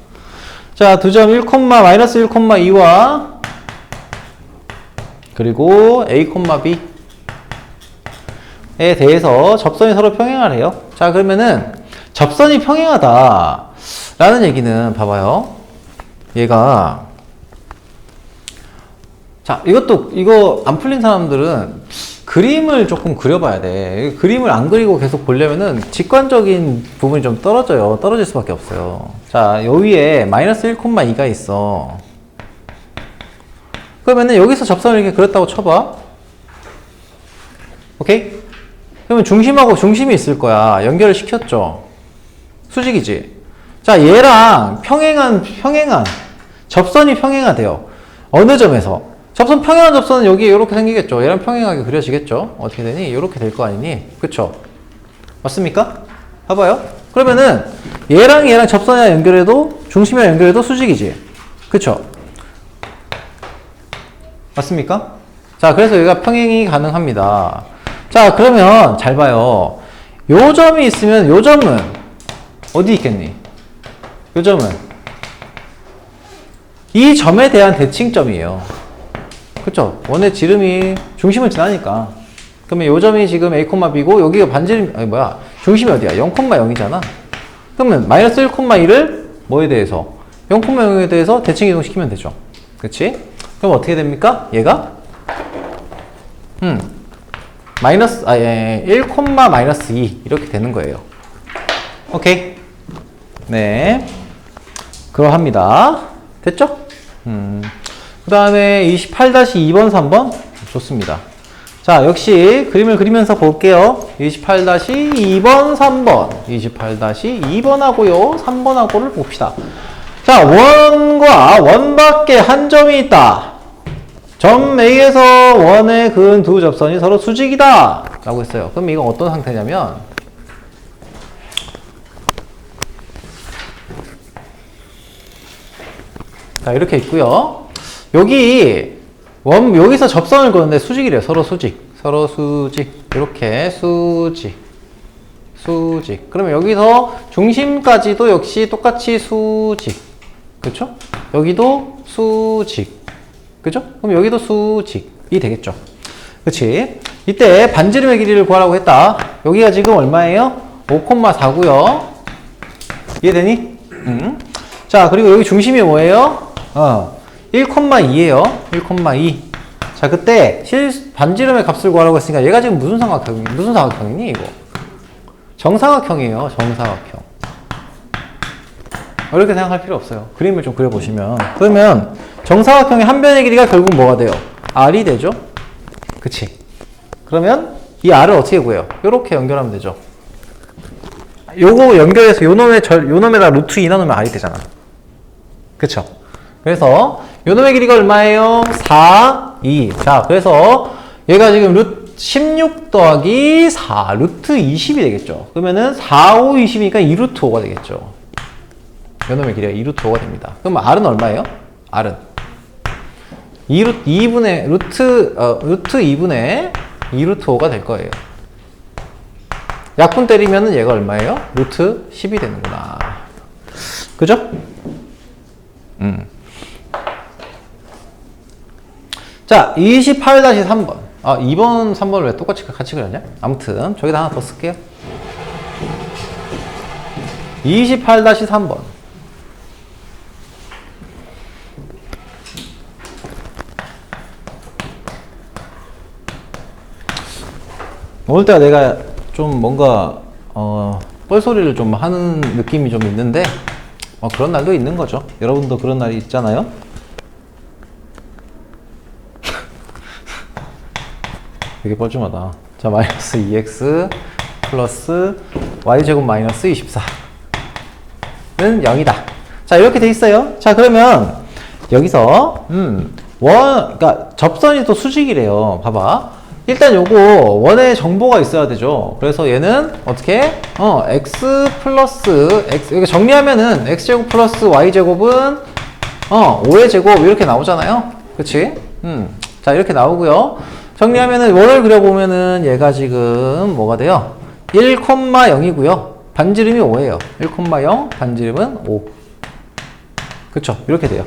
자, 두 점 1, 마이너스 1,2와 그리고 a, b에 대해서 접선이 서로 평행하래요. 자, 그러면은 접선이 평행하다 라는 얘기는 봐봐요. 얘가 자, 이거 안 풀린 사람들은 그림을 조금 그려봐야 돼. 그림을 안 그리고 계속 보려면은 직관적인 부분이 좀 떨어져요. 떨어질 수밖에 없어요. 자, 요 위에 마이너스 1,2가 있어. 그러면은 여기서 접선을 이렇게 그렸다고 쳐봐. 오케이? 그러면 중심하고 중심이 있을 거야. 연결을 시켰죠. 수직이지. 자, 얘랑 평행한 접선이 평행하대요. 어느 점에서? 접선 평행한 접선은 여기 이렇게 생기겠죠. 얘랑 평행하게 그려지겠죠. 어떻게 되니? 이렇게 될 거 아니니? 그쵸? 맞습니까? 봐봐요. 그러면은 얘랑 접선이랑 연결해도 중심이랑 연결해도 수직이지. 그쵸? 맞습니까? 자, 그래서 여기가 평행이 가능합니다. 자, 그러면 잘 봐요. 요 점이 있으면 요 점은 어디 있겠니? 요 점은 이 점에 대한 대칭점이에요. 그쵸? 원의 지름이 중심을 지나니까. 그러면 요 점이 지금 A, B고 여기가 반지름, 아니 뭐야, 중심이 어디야? 0,0이잖아. 그러면 마이너스 1,2를 뭐에 대해서? 0,0에 대해서 대칭 이동시키면 되죠. 그치? 그럼 어떻게 됩니까? 얘가? 마이너스, 1,-2 이렇게 되는 거예요. 오케이? 네. 그러합니다. 됐죠? 그 다음에 28-2번, 3번. 좋습니다. 자, 역시 그림을 그리면서 볼게요. 28-2번, 3번. 28-2번하고요, 3번하고를 봅시다. 자, 원과 원 밖에 한 점이 있다. 점 A에서 원에 그은 두 접선이 서로 수직이다. 라고 했어요. 그럼 이건 어떤 상태냐면, 자, 이렇게 있고요. 여기서 접선을 그었는데 수직이래요. 서로 수직. 서로 수직. 이렇게 수직. 수직. 그러면 여기서 중심까지도 역시 똑같이 수직. 그쵸? 여기도 수직. 그죠? 그럼 여기도 수직이 되겠죠. 그치? 이때 반지름의 길이를 구하라고 했다. 여기가 지금 얼마예요? 5,4고요. 이해되니? 자, 그리고 여기 중심이 뭐예요? 1,2예요. 1,2. 자, 그때 반지름의 값을 구하라고 했으니까 얘가 지금 무슨 사각형이니, 이거? 정사각형이에요. 정사각형. 어렵게 생각할 필요 없어요. 그림을 좀 그려보시면. 그러면 정사각형의 한 변의 길이가 결국 뭐가 돼요? R이 되죠? 그치? 그러면 이 R을 어떻게 구해요? 요렇게 연결하면 되죠. 요거 연결해서 요 놈에다 루트 2 나누면 R이 되잖아. 그쵸? 그래서 요 놈의 길이가 얼마예요? 4, 2. 자, 그래서 얘가 지금 루트 16 더하기 4, 루트 20이 되겠죠. 그러면은 4, 5, 20이니까 2루트 5가 되겠죠. 요 놈의 길이가 2루트 5가 됩니다. 그럼 R은 얼마예요? R은 2루트 2분의 2루트 5가 될 거예요. 약분 때리면은 얘가 얼마예요? 루트 10이 되는구나. 그죠? 자, 28-3번. 2번, 3번을 왜 똑같이 같이 그렸냐? 아무튼, 저기다 하나 더 쓸게요. 28-3번. 오늘따라 내가 좀 뭔가, 뻘소리를 좀 하는 느낌이 좀 있는데, 그런 날도 있는 거죠. 여러분도 그런 날이 있잖아요? 되게 뻘쭘하다. 자, 마이너스 2x 플러스 y제곱 마이너스 24는 0이다. 자, 이렇게 돼 있어요. 자, 그러면 여기서 그러니까 접선이 또 수직이래요. 봐봐. 일단 요거 원의 정보가 있어야 되죠. 그래서 얘는 어떻게? x 플러스 x, 이렇게 정리하면은 x제곱 플러스 y제곱은 5의 제곱 이렇게 나오잖아요. 그치? 자, 이렇게 나오고요. 정리하면은 원을 그려보면은 얘가 지금 뭐가 돼요? 1,0이고요. 반지름이 5예요. 1,0, 반지름은 5. 그쵸? 이렇게 돼요.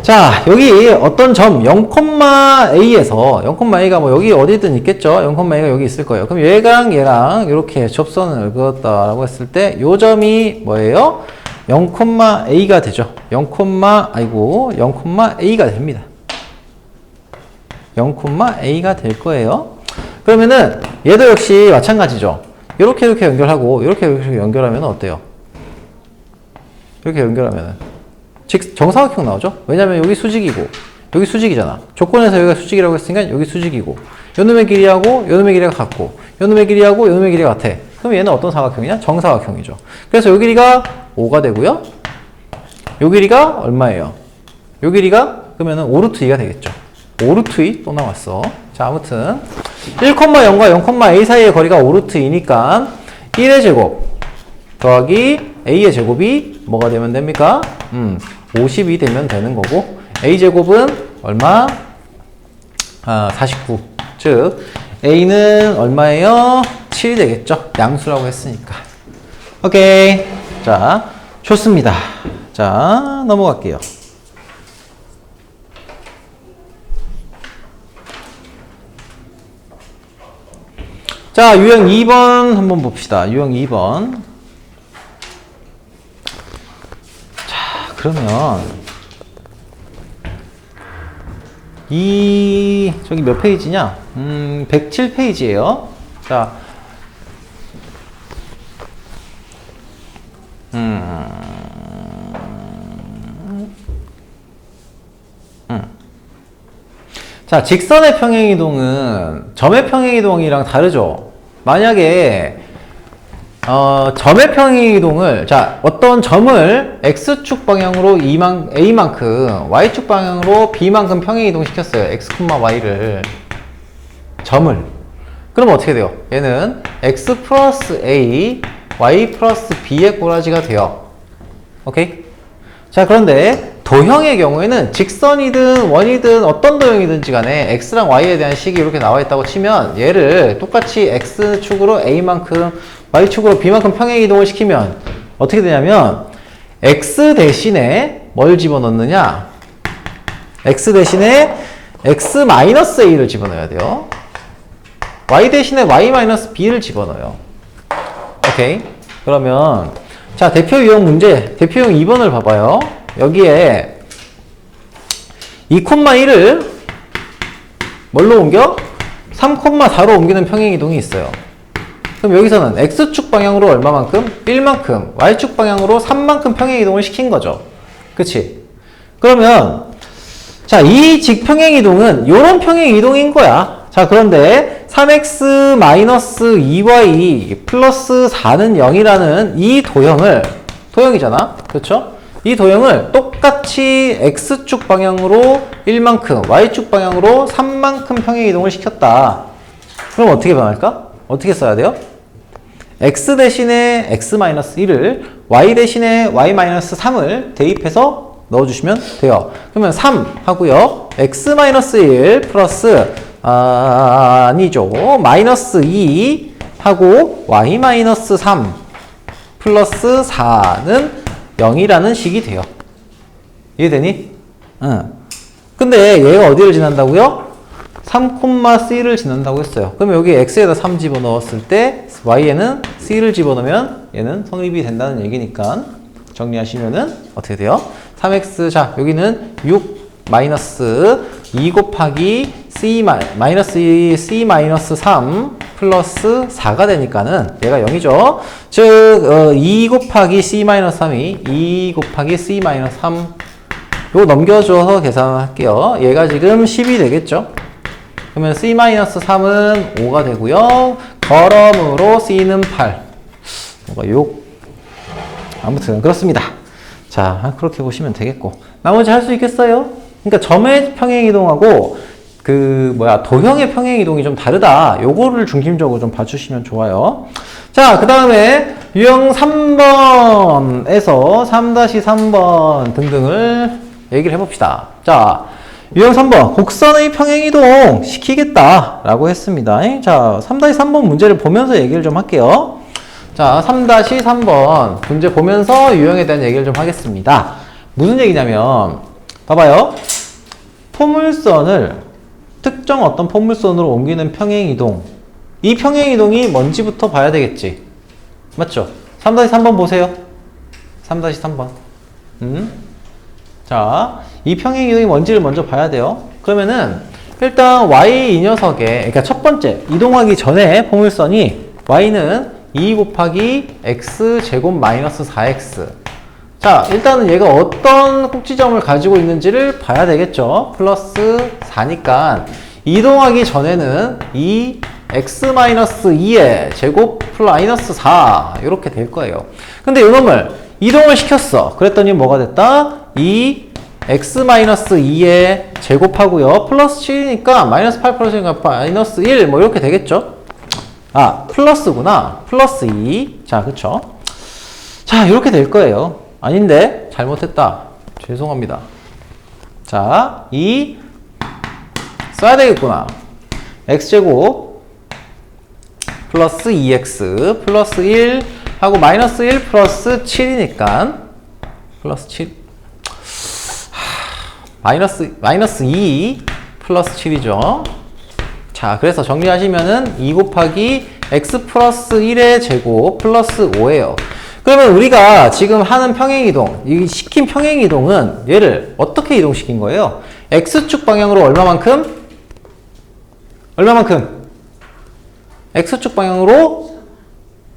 자, 여기 어떤 점 0,A에서 0,A가 뭐 여기 어디든 있겠죠? 0,A가 여기 있을 거예요. 그럼 얘랑 이렇게 접선을 그었다라고 했을 때 요 점이 뭐예요? 0,A가 되죠. 0,A가 됩니다. 0,A가 될 거예요. 그러면은 얘도 역시 마찬가지죠. 이렇게 연결하고 이렇게 연결하면 어때요? 이렇게 연결하면은 정사각형 나오죠? 왜냐면 여기 수직이고 여기 수직이잖아. 조건에서 여기가 수직이라고 했으니까 여기 수직이고 요놈의 길이하고 요놈의 길이가 같고 요놈의 길이하고 요놈의 길이가 같아. 그럼 얘는 어떤 사각형이냐? 정사각형이죠. 그래서 요 길이가 5가 되고요. 요 길이가 얼마예요? 요 길이가 그러면은 5루트 2가 되겠죠. 5루트 2 또 나왔어. 자, 아무튼 1,0과 0,a 사이의 거리가 5루트 2니까 1의 제곱 더하기 a의 제곱이 뭐가 되면 됩니까? 50이 되면 되는 거고 a 제곱은 얼마? 49. 즉 a는 얼마예요? 7이 되겠죠. 양수라고 했으니까. 오케이. 자, 좋습니다. 자, 넘어갈게요. 자, 유형 2번 한번 봅시다. 유형 2번. 자, 그러면 저기 몇 페이지냐? 107페이지예요. 자, 자, 직선의 평행이동은 점의 평행이동이랑 다르죠. 만약에 점의 평행이동을 자 어떤 점을 x축 방향으로 a만큼 y축 방향으로 b만큼 평행이동 시켰어요. x, y를 점을 그럼 어떻게 돼요? 얘는 x 플러스 a, y 플러스 b의 꼬라지가 돼요. 오케이? 자, 그런데 도형의 경우에는 직선이든 원이든 어떤 도형이든지 간에 x랑 y에 대한 식이 이렇게 나와 있다고 치면 얘를 똑같이 x축으로 a만큼 y축으로 b만큼 평행이동을 시키면 어떻게 되냐면 x 대신에 뭘 집어넣느냐? x 대신에 x-a를 집어넣어야 돼요. y 대신에 y-b를 집어넣어요. 오케이? 그러면 자, 대표 유형 문제, 대표 유형 2번을 봐봐요. 여기에 2,1을 뭘로 옮겨? 3,4로 옮기는 평행이동이 있어요. 그럼 여기서는 x축 방향으로 얼마만큼? 1만큼, y축 방향으로 3만큼 평행이동을 시킨 거죠. 그치? 그러면 자, 이 직평행이동은 요런 평행이동인 거야. 자, 그런데 3x-2y 플러스 4는 0이라는 이 도형이잖아. 그렇죠? 이 도형을 똑같이 x축 방향으로 1만큼, y축 방향으로 3만큼 평행이동을 시켰다. 그럼 어떻게 변할까? 어떻게 써야 돼요? x 대신에 x-1을 y 대신에 y-3을 대입해서 넣어주시면 돼요. 그러면 3 하고요. x-1 플러스 아니죠. 마이너스 2 하고 y-3 플러스 4는 0이라는 식이 돼요. 이해되니? 응. 근데 얘가 어디를 지난다고요? 3,c를 지난다고 했어요. 그럼 여기 x에다 3 집어넣었을 때 y에는 c를 집어넣으면 얘는 성립이 된다는 얘기니까 정리하시면은 어떻게 돼요? 3x 자 여기는 6 마이너스 2 곱하기 마이너스 c-3 플러스 4가 되니까는 얘가 0이죠. 즉 2 곱하기 c-3이 2 곱하기 c-3 요거 넘겨줘서 계산할게요. 얘가 지금 10이 되겠죠. 그러면 c-3은 5가 되고요. 거럼으로 c는 8 뭐가 6 아무튼 그렇습니다. 자 그렇게 보시면 되겠고 나머지 할 수 있겠어요? 그러니까 점의 평행이동하고 도형의 평행이동이 좀 다르다. 요거를 중심적으로 좀 봐주시면 좋아요. 자, 그 다음에 유형 3번에서 3-3번 등등을 얘기를 해봅시다. 자, 유형 3번. 곡선의 평행이동 시키겠다. 라고 했습니다. 자, 3-3번 문제를 보면서 얘기를 좀 할게요. 자, 3-3번 문제 보면서 유형에 대한 얘기를 좀 하겠습니다. 무슨 얘기냐면, 봐봐요. 포물선을 특정 어떤 포물선으로 옮기는 평행이동. 이 평행이동이 뭔지부터 봐야 되겠지. 맞죠? 3-3번 보세요. 3-3번. 자, 이 평행이동이 뭔지를 먼저 봐야 돼요. 그러면은 일단 y 이 녀석의, 그러니까 첫 번째 이동하기 전에 포물선이 y는 2 곱하기 x 제곱 마이너스 4x. 자, 일단은 얘가 어떤 꼭지점을 가지고 있는지를 봐야 되겠죠. 플러스 4니까 이동하기 전에는 2x-2의 제곱 플러스 4 이렇게 될 거예요. 근데 이놈을 이동을 시켰어. 그랬더니 뭐가 됐다? 2x-2의 제곱하고요. 플러스 7이니까 마이너스 8 플러스니까 마이너스 1 뭐 이렇게 되겠죠? 아, 플러스구나. 플러스 2. 자, 그쵸? 자, 이렇게 될 거예요. 아닌데? 잘못했다. 죄송합니다. 자, 2 써야 되겠구나. x제곱 플러스 2x 플러스 1 하고 마이너스 1 플러스 7이니까 플러스 7 마이너스 2 플러스 7이죠. 자, 그래서 정리하시면은 2 곱하기 x 플러스 1의 제곱 플러스 5예요. 그러면 우리가 지금 하는 평행이동, 이 시킨 평행이동은 얘를 어떻게 이동시킨 거예요? x축 방향으로 얼마만큼? x축 방향으로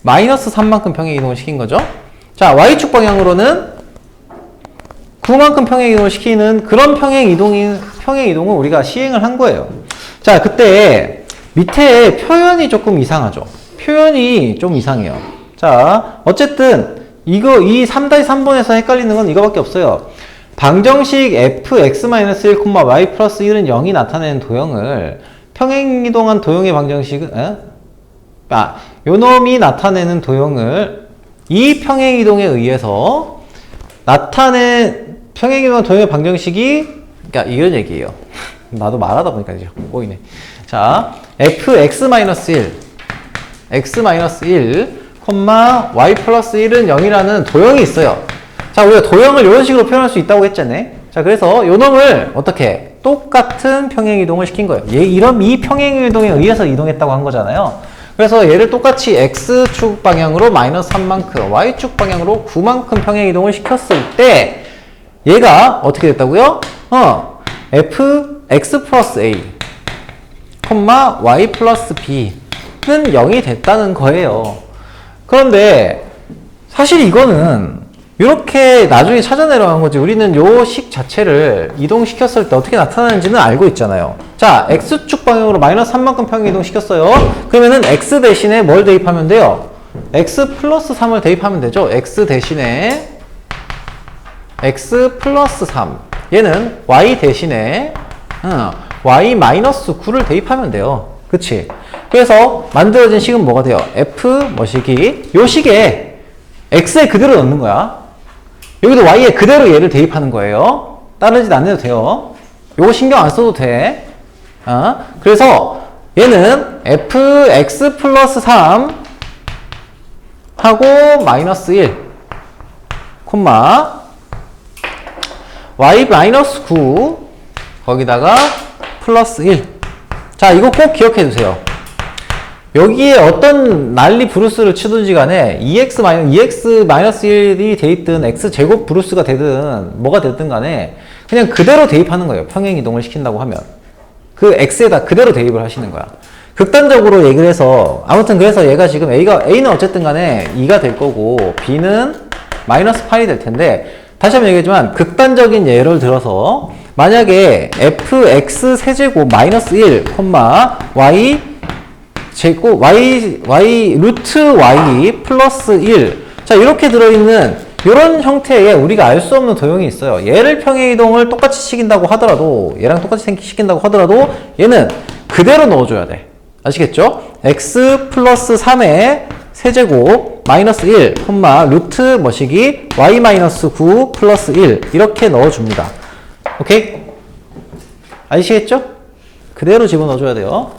마이너스 3만큼 평행이동을 시킨 거죠. 자, y축 방향으로는 9만큼 평행이동을 시키는 그런 평행이동을 우리가 시행을 한 거예요. 자, 그때 밑에 표현이 조금 이상하죠. 표현이 좀 이상해요. 자, 어쨌든 이 3-3번에서 헷갈리는 건 이거밖에 없어요. 방정식 fx-1, y 플러스 1은 0이 나타내는 도형을 평행이동한 도형의 방정식은 요놈이 나타내는 도형을 이 평행이동에 의해서 나타낸 평행이동한 도형의 방정식이 그러니까 이런 얘기예요. 나도 말하다 보니까 이제 보이네. 자, fx-1 x-1, y 플러스 1은 0이라는 도형이 있어요. 자, 우리가 도형을 이런 식으로 표현할 수 있다고 했잖아요. 자, 그래서 요 놈을 어떻게 똑같은 평행이동을 시킨 거예요. 이 평행이동에 의해서 이동했다고 한 거잖아요. 그래서 얘를 똑같이 x축 방향으로 마이너스 3만큼, y축 방향으로 9만큼 평행이동을 시켰을 때 얘가 어떻게 됐다고요? x 플러스 a, y 플러스 b는 0이 됐다는 거예요. 그런데 사실 이거는 이렇게 나중에 찾아내려간 거지. 우리는 요 식 자체를 이동시켰을 때 어떻게 나타나는지는 알고 있잖아요. 자, x축 방향으로 마이너스 3만큼 평행 이동시켰어요. 그러면은 x 대신에 뭘 대입하면 돼요? x 플러스 3을 대입하면 되죠. x 대신에 x 플러스 3. 얘는 y 대신에 y 마이너스 9를 대입하면 돼요. 그치? 그래서 만들어진 식은 뭐가 돼요? f 뭐식이 요 식에 x에 그대로 넣는 거야. 여기도 y에 그대로 얘를 대입하는 거예요. 다른 짓 안 해도 돼요. 요거 신경 안 써도 돼. 그래서 얘는 fx 플러스 3 하고 마이너스 1 콤마 y 마이너스 9 거기다가 플러스 1. 자, 이거 꼭 기억해 두세요. 여기에 어떤 난리 브루스를 치든지 간에 2x-1이 돼 있든 x제곱 브루스가 되든 뭐가 됐든 간에 그냥 그대로 대입하는 거예요. 평행이동을 시킨다고 하면 그 x에다 그대로 대입을 하시는 거야. 극단적으로 얘기를 해서 아무튼 그래서 얘가 지금 a는 어쨌든 간에 2가 될 거고 b는 마이너스 8이 될 텐데, 다시 한번 얘기하지만 극단적인 예를 들어서 만약에 fx 세제곱 마이너스 1, y 제곱 y 루트 y 플러스 1. 자, 이렇게 들어있는 이런 형태의 우리가 알 수 없는 도형이 있어요. 얘를 평행이동을 똑같이 시킨다고 하더라도, 얘랑 똑같이 시킨다고 하더라도 얘는 그대로 넣어줘야 돼. 아시겠죠? x 플러스 3의 세제곱 마이너스 1, 루트 뭐시기 y 마이너스 9 플러스 1 이렇게 넣어줍니다. 오케이? 아시겠죠? 그대로 집어넣어줘야 돼요.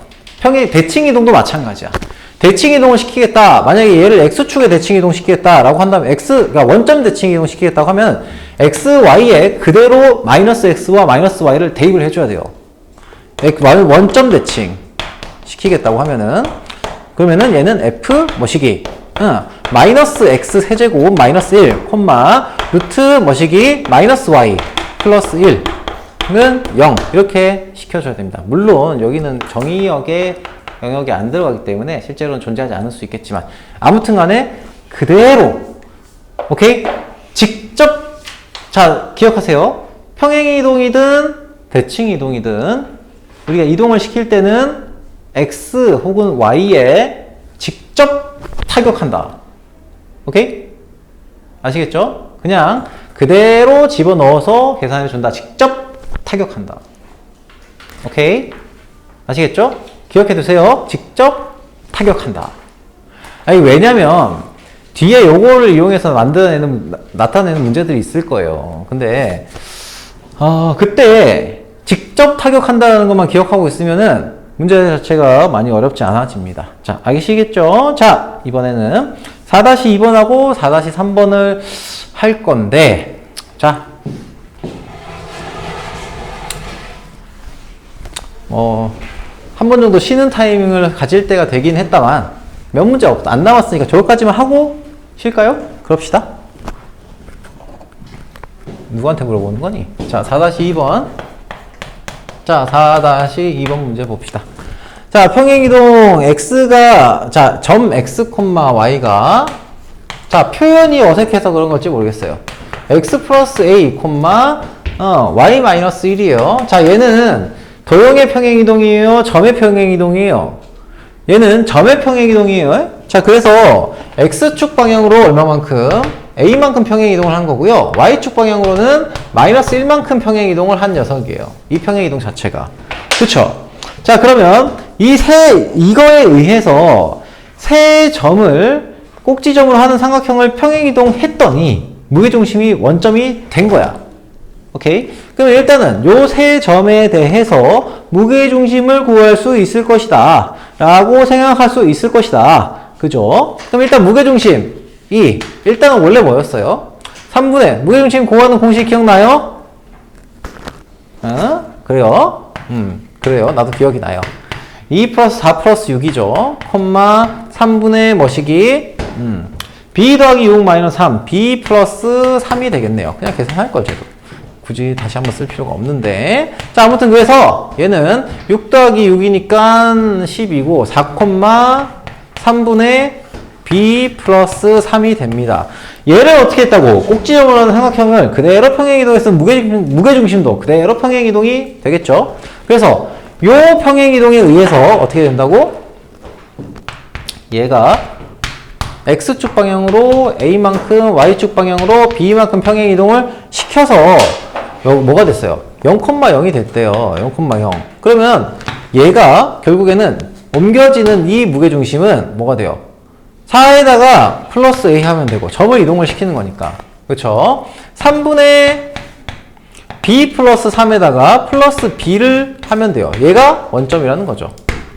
대칭이동도 마찬가지야. 대칭이동을 시키겠다. 만약에 얘를 x축에 대칭이동 시키겠다라고 한다면 그러니까 원점 대칭이동 시키겠다고 하면 x, y에 그대로 마이너스 x와 마이너스 y를 대입을 해줘야 돼요. 원점 대칭 시키겠다고 하면은 그러면은 얘는 f 뭐시기 마이너스 x 세제곱 마이너스 1, 루트 뭐시기 마이너스 y 플러스 1는 0 이렇게 시켜 시켜줘야 됩니다. 물론 여기는 정의역의 영역이 안 들어가기 때문에 실제로는 존재하지 않을 수 있겠지만 아무튼 간에 그대로 오케이? 직접 자 기억하세요. 평행이동이든 대칭이동이든 우리가 이동을 시킬 때는 X 혹은 Y에 직접 타격한다. 오케이? 아시겠죠? 그냥 그대로 집어넣어서 계산해 준다. 직접 타격한다. 오케이? 아시겠죠? 기억해 두세요. 직접 타격한다. 아니, 왜냐면 뒤에 요거를 이용해서 나타내는 문제들이 있을 거예요. 근데 그때 직접 타격한다는 것만 기억하고 있으면은 문제 자체가 많이 어렵지 않아집니다. 자, 아시겠죠? 자, 이번에는 4-2번하고 4-3번을 할 건데, 자, 한 번 정도 쉬는 타이밍을 가질 때가 되긴 했다만, 몇 문제 안 남았으니까 저기까지만 하고 쉴까요? 그럽시다. 누구한테 물어보는 거니? 자, 4-2번. 자, 4-2번 문제 봅시다. 자, 평행이동 x가, 자, 점 x, y가, 자, 표현이 어색해서 그런 걸지 모르겠어요. x 플러스 a, y 마이너스 1이에요. 자, 얘는 도형의 평행이동이에요? 점의 평행이동이에요? 얘는 점의 평행이동이에요. 자, 그래서 x축 방향으로 얼마만큼? a만큼 평행이동을 한 거고요. y축 방향으로는 마이너스 1만큼 평행이동을 한 녀석이에요. 이 평행이동 자체가. 그쵸? 자, 그러면 이거에 의해서 세 점을 꼭지점으로 하는 삼각형을 평행이동 했더니 무게중심이 원점이 된 거야. 오케이? 그럼 일단은 요 세 점에 대해서 무게중심을 구할 수 있을 것이다. 라고 생각할 수 있을 것이다. 그죠? 그럼 일단 무게중심. 일단은 원래 뭐였어요? 3분의 무게중심 구하는 공식 기억나요? 그래요? 그래요. 나도 기억이 나요. 2 플러스 4 플러스 6이죠. 3분의 뭐시기? b 더하기 6 마이너스 3. b 플러스 3이 되겠네요. 그냥 계산할 걸, 저도. 굳이 다시 한번 쓸 필요가 없는데. 자, 아무튼 그래서 얘는 6 더하기 6이니까 10이고 4,3분의 b 플러스 3이 됩니다. 얘를 어떻게 했다고? 꼭지점으로 하는 삼각형을 그대로 평행이동했으면 무게중심도 그대로 평행이동이 되겠죠? 그래서 요 평행이동에 의해서 어떻게 된다고? 얘가 x축 방향으로 a만큼 y축 방향으로 b만큼 평행이동을 시켜서 뭐가 됐어요? 0,0이 됐대요. 0,0. 그러면 얘가 결국에는 옮겨지는 이 무게중심은 뭐가 돼요? 4에다가 플러스 a 하면 되고 점을 이동을 시키는 거니까. 그쵸? 3분의 b 플러스 3에다가 플러스 b를 하면 돼요. 얘가 원점이라는 거죠.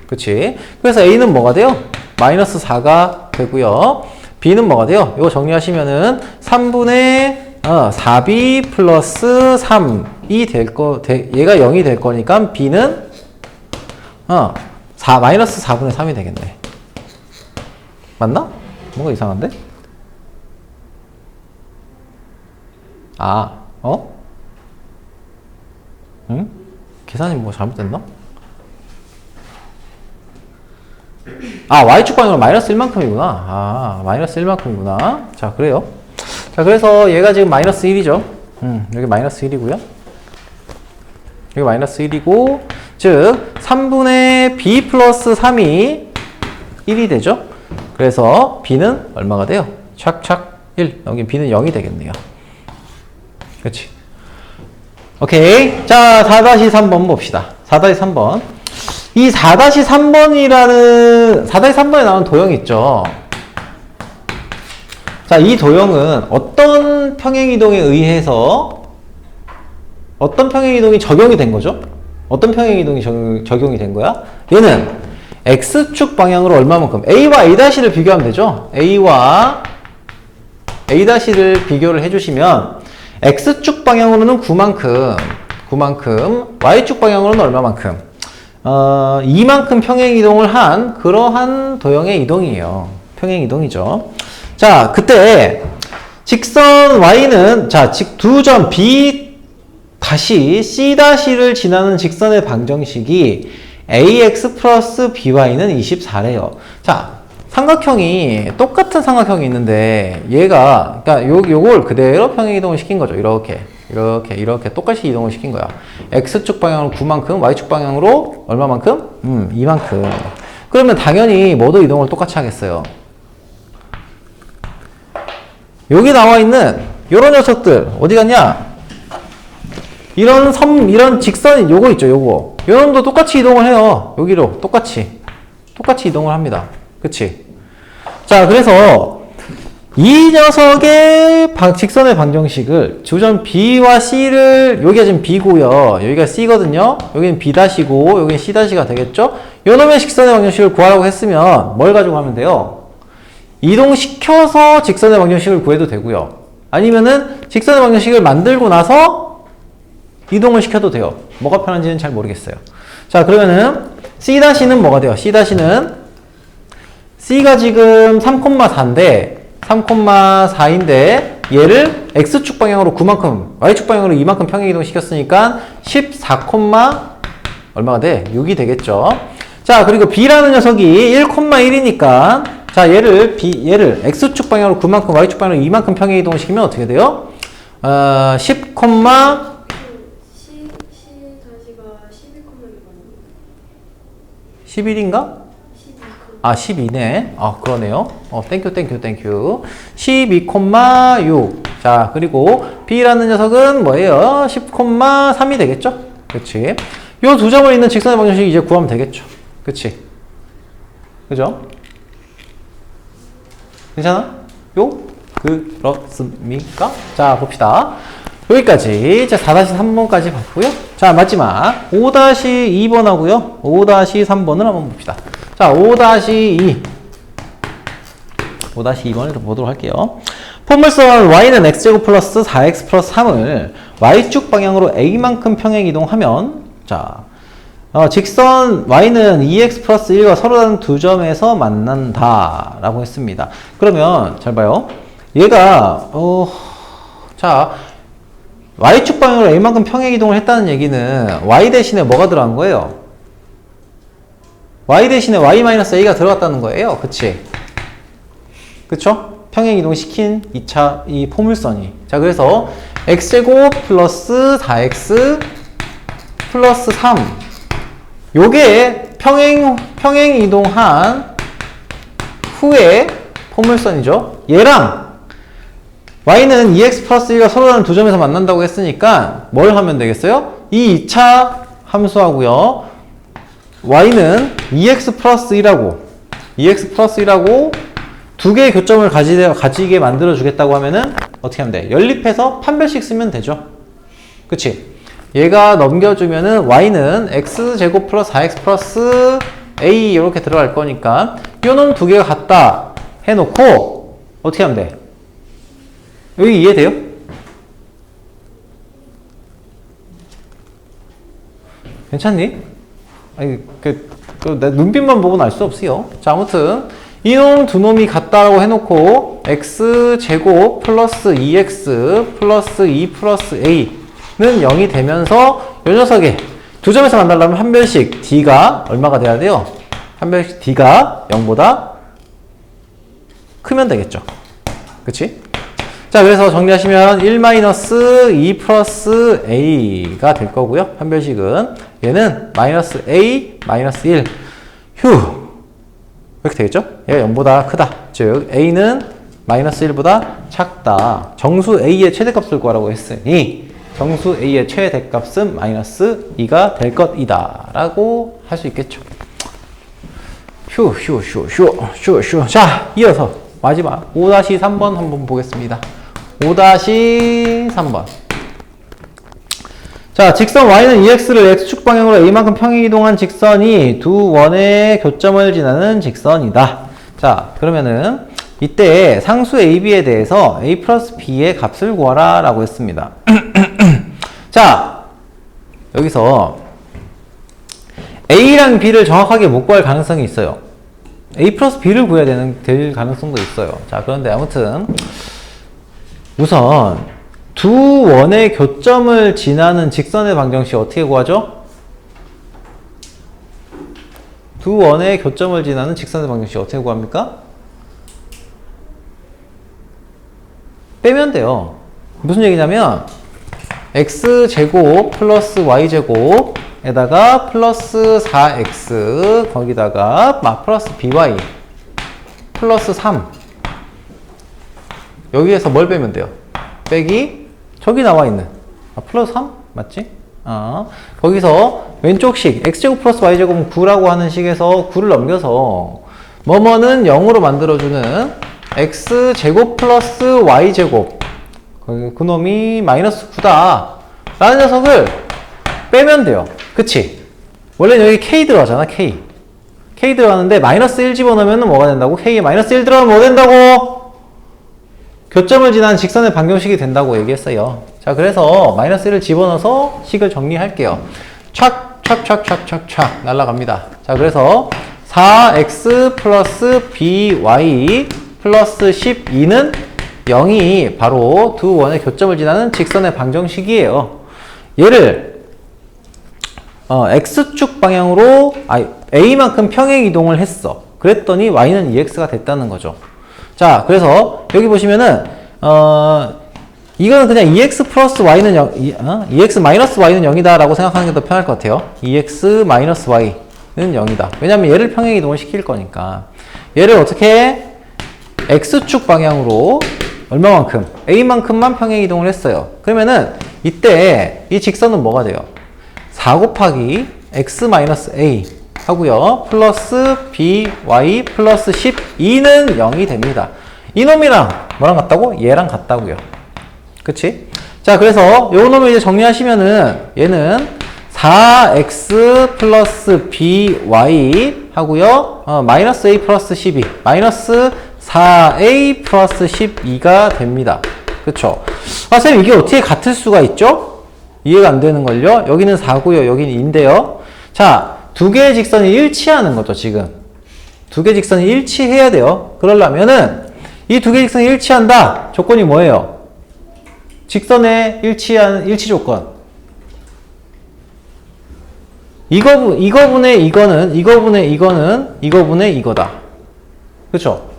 그치? 그래서 a는 뭐가 돼요? 마이너스 4가 되고요. b는 뭐가 돼요? 이거 정리하시면은 3분의 4b 플러스 3이 얘가 0이 될 거니까 b는 마이너스 4분의 3이 되겠네. 맞나? 뭔가 이상한데? 응? 계산이 뭐 잘못됐나? y축 방향으로 마이너스 1만큼이구나. 마이너스 1만큼이구나. 자, 그래요. 자, 그래서 얘가 지금 마이너스 1이죠. 여기 마이너스 1이고요. 여기 마이너스 1이고, 즉, 3분의 b 플러스 3이 1이 되죠. 그래서 b는 얼마가 돼요? 착착 1. 여기 b는 0이 되겠네요. 그렇지. 오케이. 자, 4-3번 봅시다. 4-3번. 이 4-3번에 나오는 도형 있죠. 자, 이 도형은 어떤 평행이동에 의해서 어떤 평행이동이 적용이 된 거죠? 어떤 평행이동이 적용이 된 거야? 얘는 x축 방향으로 얼마만큼? a와 a''를 비교하면 되죠? a와 a''를 비교를 해주시면 x축 방향으로는 9만큼, y축 방향으로는 얼마만큼? 2만큼 평행이동을 한 그러한 도형의 이동이에요. 평행이동이죠. 자, 그때 직선 y는 자, 두 점 B 다시 C'를 지나는 직선의 방정식이 ax 플러스 by는 24래요. 자, 삼각형이 똑같은 삼각형이 있는데 얘가 그러니까 요걸 그대로 평행 이동을 시킨 거죠. 이렇게 똑같이 이동을 시킨 거야. x축 방향으로 9만큼, y축 방향으로 얼마만큼? 2만큼. 그러면 당연히 모두 이동을 똑같이 하겠어요. 여기 나와 있는 요런 녀석들 어디 갔냐? 이런 직선 요거 있죠, 요거. 요런도 똑같이 이동을 해요. 여기로 똑같이 이동을 합니다. 그치? 자, 그래서 이 녀석의 직선의 방정식을 주점 B와 C를, 여기가 지금 B고요. 여기가 C거든요. 여기는 B''고 여기는 C''가 되겠죠? 요놈의 직선의 방정식을 구하라고 했으면 뭘 가지고 하면 돼요? 이동시켜서 직선의 방정식을 구해도 되고요. 아니면은 직선의 방정식을 만들고 나서 이동을 시켜도 돼요. 뭐가 편한지는 잘 모르겠어요. 자, 그러면은 C''는 뭐가 돼요? C''는 C가 지금 3,4인데 3,4인데 얘를 X축 방향으로 9만큼, Y축 방향으로 2만큼 평행이동 시켰으니까 14, 얼마가 돼? 6이 되겠죠. 자, 그리고 B라는 녀석이 1,1이니까 자, 얘를 얘를 X축 방향으로 9만큼, Y축 방향으로 2만큼 평행이동을 시키면 어떻게 돼요? 10, C 다시가 12,6 11인가? 12네. 그러네요. 땡큐. 12,6. 자, 그리고 B라는 녀석은 뭐예요? 10,3이 되겠죠? 그치? 요 두 점을 있는 직선의 방정식 이제 구하면 되겠죠? 그치? 그죠? 괜찮아? 그렇습니까? 자, 봅시다. 여기까지. 자, 4-3번까지 봤고요. 자, 마지막 5-2번 하고요. 5-3번을 한번 봅시다. 자, 5-2. 5-2번을 좀 보도록 할게요. 포물선 y는 x제곱 플러스 4x 플러스 3을 y축 방향으로 a만큼 평행 이동하면 자, 직선 y는 2x 플러스 1과 서로 다른 두 점에서 만난다 라고 했습니다. 그러면 잘 봐요. 얘가 자, y축 방향으로 a만큼 평행 이동을 했다는 얘기는 y 대신에 뭐가 들어간 거예요? y 대신에 y-a가 들어갔다는 거예요. 그치? 그쵸? 평행 이동 시킨 2차 이 포물선이. 자, 그래서 x제곱 플러스 4x 플러스 3 요게 평행 이동한 후에 포물선이죠. 얘랑 y는 2x 플러스 1과 서로 다른 두 점에서 만난다고 했으니까 뭘 하면 되겠어요? 이 2차 함수하고요. y는 2x 플러스 1하고 두 개의 교점을 가지게 만들어 주겠다고 하면은 어떻게 하면 돼? 연립해서 판별식 쓰면 되죠. 그치? 얘가 넘겨주면은 y는 x제곱 플러스 4x 플러스 a 이렇게 들어갈 거니까 요놈 두 개가 같다 해놓고 어떻게 하면 돼? 여기 이해돼요? 괜찮니? 아니, 내 눈빛만 보고는 알 수 없어요. 자, 아무튼 이놈 두 놈이 같다라고 해놓고 x제곱 플러스 2x 플러스 2 플러스 a는 0이 되면서 이 녀석의 두 점에서 만나려면 판별식 d가 얼마가 돼야 돼요? 판별식 d가 0보다 크면 되겠죠. 그치? 자, 그래서 정리하시면 1-2 플러스 a가 될 거고요. 판별식은 얘는 마이너스 a 마이너스 1 이렇게 되겠죠? 얘가 0보다 크다. 즉 a는 마이너스 1보다 작다. 정수 a의 최대값을 구하라고 했으니 정수 a의 최대값은 마이너스 2가 될 것이다 라고 할 수 있겠죠. 자, 이어서 마지막 5-3번 한번 보겠습니다. 5-3번. 자, 직선 y는 2x를 x축 방향으로 a만큼 평행 이동한 직선이 두 원의 교점을 지나는 직선이다. 자, 그러면은 이때 상수 ab에 대해서 a 플러스 b의 값을 구하라 라고 했습니다. 자, 여기서 a랑 b를 정확하게 못 구할 가능성이 있어요. a 플러스 b를 구해야 될 가능성도 있어요. 자, 그런데 아무튼 우선 두 원의 교점을 지나는 직선의 방정식 어떻게 구하죠? 두 원의 교점을 지나는 직선의 방정식 어떻게 구합니까? 빼면 돼요. 무슨 얘기냐면 x제곱 플러스 y제곱에다가 플러스 4x 거기다가 플러스 by 플러스 3 여기에서 뭘 빼면 돼요? 빼기 저기 나와 있는 플러스 3? 맞지? 거기서 왼쪽식 x제곱 플러스 y제곱은 9라고 하는 식에서 9를 넘겨서 뭐뭐는 0으로 만들어주는 x제곱 플러스 y제곱 그놈이 마이너스 9다 라는 녀석을 빼면 돼요. 그치? 원래는 여기 k 들어가잖아. k 들어가는데 마이너스 1 집어넣으면 뭐가 된다고? k에 마이너스 1 들어가면 뭐 된다고? 교점을 지난 직선의 방정식이 된다고 얘기했어요. 자, 그래서 마이너스 1을 집어넣어서 식을 정리할게요. 촥 날라갑니다. 자, 그래서 4x 플러스 by 플러스 12는 0이 바로 두 원의 교점을 지나는 직선의 방정식이에요. 얘를 x축 방향으로 a만큼 평행 이동을 했어. 그랬더니 y는 2x가 됐다는 거죠. 자, 그래서 여기 보시면은 이거는 그냥 2x 플러스 y는 2x 마이너스 y는 0이다 라고 생각하는 게 더 편할 것 같아요. 2x 마이너스 y는 0이다. 왜냐면 얘를 평행 이동을 시킬 거니까. 얘를 어떻게 해? x축 방향으로 얼마만큼? a만큼만 평행 이동을 했어요. 그러면은 이때 이 직선은 뭐가 돼요? 4 곱하기 x 마이너스 a 하고요. 플러스 by 플러스 12는 0이 됩니다. 이놈이랑 뭐랑 같다고? 얘랑 같다고요. 그치? 자, 그래서 요 놈을 이제 정리하시면은 얘는 4x 플러스 by 하고요. 마이너스 a 플러스 12 마이너스 4a 플러스 12가 됩니다. 그쵸? 선생님 이게 어떻게 같을 수가 있죠? 이해가 안 되는걸요? 여기는 4고요. 여기는 2인데요. 자, 두 개의 직선이 일치하는 거죠, 지금. 두 개의 직선이 일치해야 돼요. 그러려면은 이 두 개의 직선이 일치한다. 조건이 뭐예요? 직선의 일치 조건. 이거분의 이거는, 이거분의 이거는, 이거분의 이거다. 그쵸?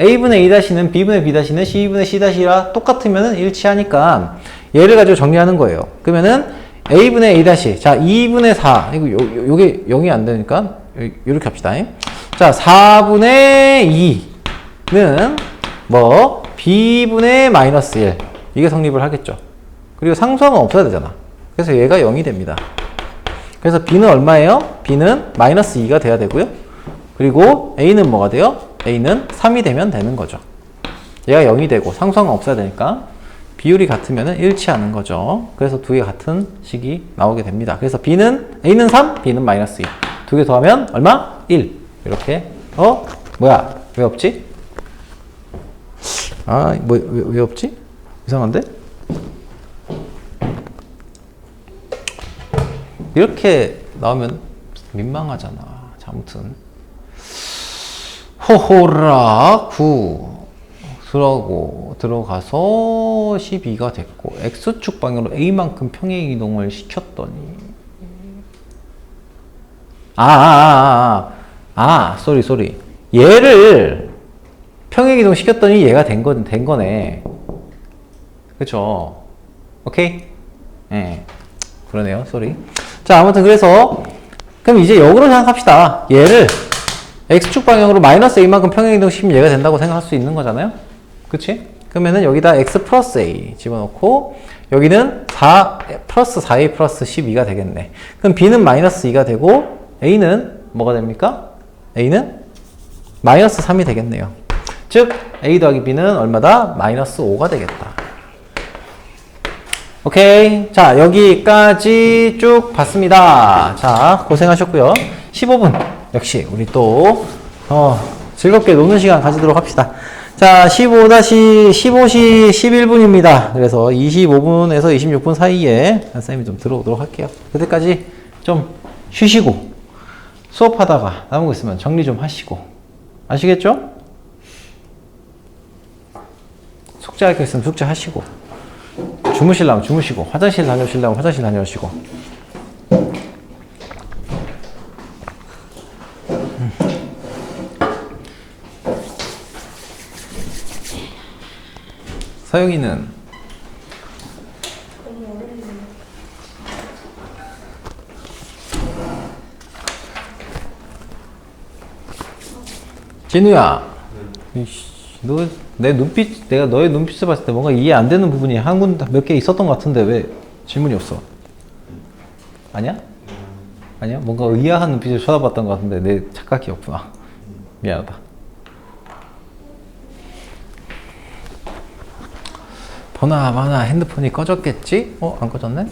A분의 A-는 B분의 B-는 C분의 C-라 똑같으면 일치하니까 얘를 가지고 정리하는 거예요. 그러면은 A분의 A-, 자, 2분의 4. 요게 0이 안 되니까 이렇게 합시다. 자, 4분의 2는 뭐 B분의 마이너스 1. 이게 성립을 하겠죠. 그리고 상수함은 없어야 되잖아. 그래서 얘가 0이 됩니다. 그래서 B는 얼마예요? B는 마이너스 2가 돼야 되고요. 그리고 A는 뭐가 돼요? A는 3이 되면 되는 거죠. 얘가 0이 되고 상수함은 없어야 되니까 비율이 같으면 일치하는 거죠. 그래서 두 개 같은 식이 나오게 됩니다. 그래서 A는 3, B는 마이너스 2. 두 개 더하면 얼마? 1. 이렇게. 뭐야? 왜 없지? 왜 없지? 이상한데? 이렇게 나오면 민망하잖아. 자, 아무튼 호호라 9 들어가서 12가 됐고 x축 방향으로 a만큼 평행 이동을 시켰더니 쏘리 얘를 평행 이동 시켰더니 얘가 된 거네. 그쵸? 오케이? 예. 그러네요. 쏘리. 자, 아무튼 그래서 그럼 이제 역으로 생각합시다. 얘를 x축 방향으로 마이너스 a만큼 평행 이동시키면 얘가 된다고 생각할 수 있는 거잖아요. 그치? 그러면은 여기다 x 플러스 a 집어넣고 여기는 4 플러스 4a 플러스 12가 되겠네. 그럼 b는 마이너스 2가 되고 a는 뭐가 됩니까? a는 마이너스 3이 되겠네요. 즉 a 더하기 b는 얼마다? 마이너스 5가 되겠다. 오케이. 자, 여기까지 쭉 봤습니다. 자, 고생하셨고요. 15분 역시 우리 또 즐겁게 노는 시간 가지도록 합시다. 자, 15-15시 11분입니다. 그래서 25분에서 26분 사이에 선생님이 좀 들어오도록 할게요. 그때까지 좀 쉬시고 수업하다가 남은 거 있으면 정리 좀 하시고 아시겠죠? 숙제할 거 있으면 숙제하시고 주무시려면 주무시고, 화장실 다녀오시려면 화장실 다녀오시고. 서영이는 너무 어렵네요. 진우야, 너 내 눈빛, 내가 너의 눈빛을 봤을 때 뭔가 이해 안 되는 부분이 한 군데 몇 개 있었던 것 같은데 왜 질문이 없어? 아니야? 아니야? 뭔가 의아한 눈빛을 쳐다봤던 것 같은데 내 착각이었구나. 미안하다. 보나마나 핸드폰이 꺼졌겠지? 안 꺼졌네?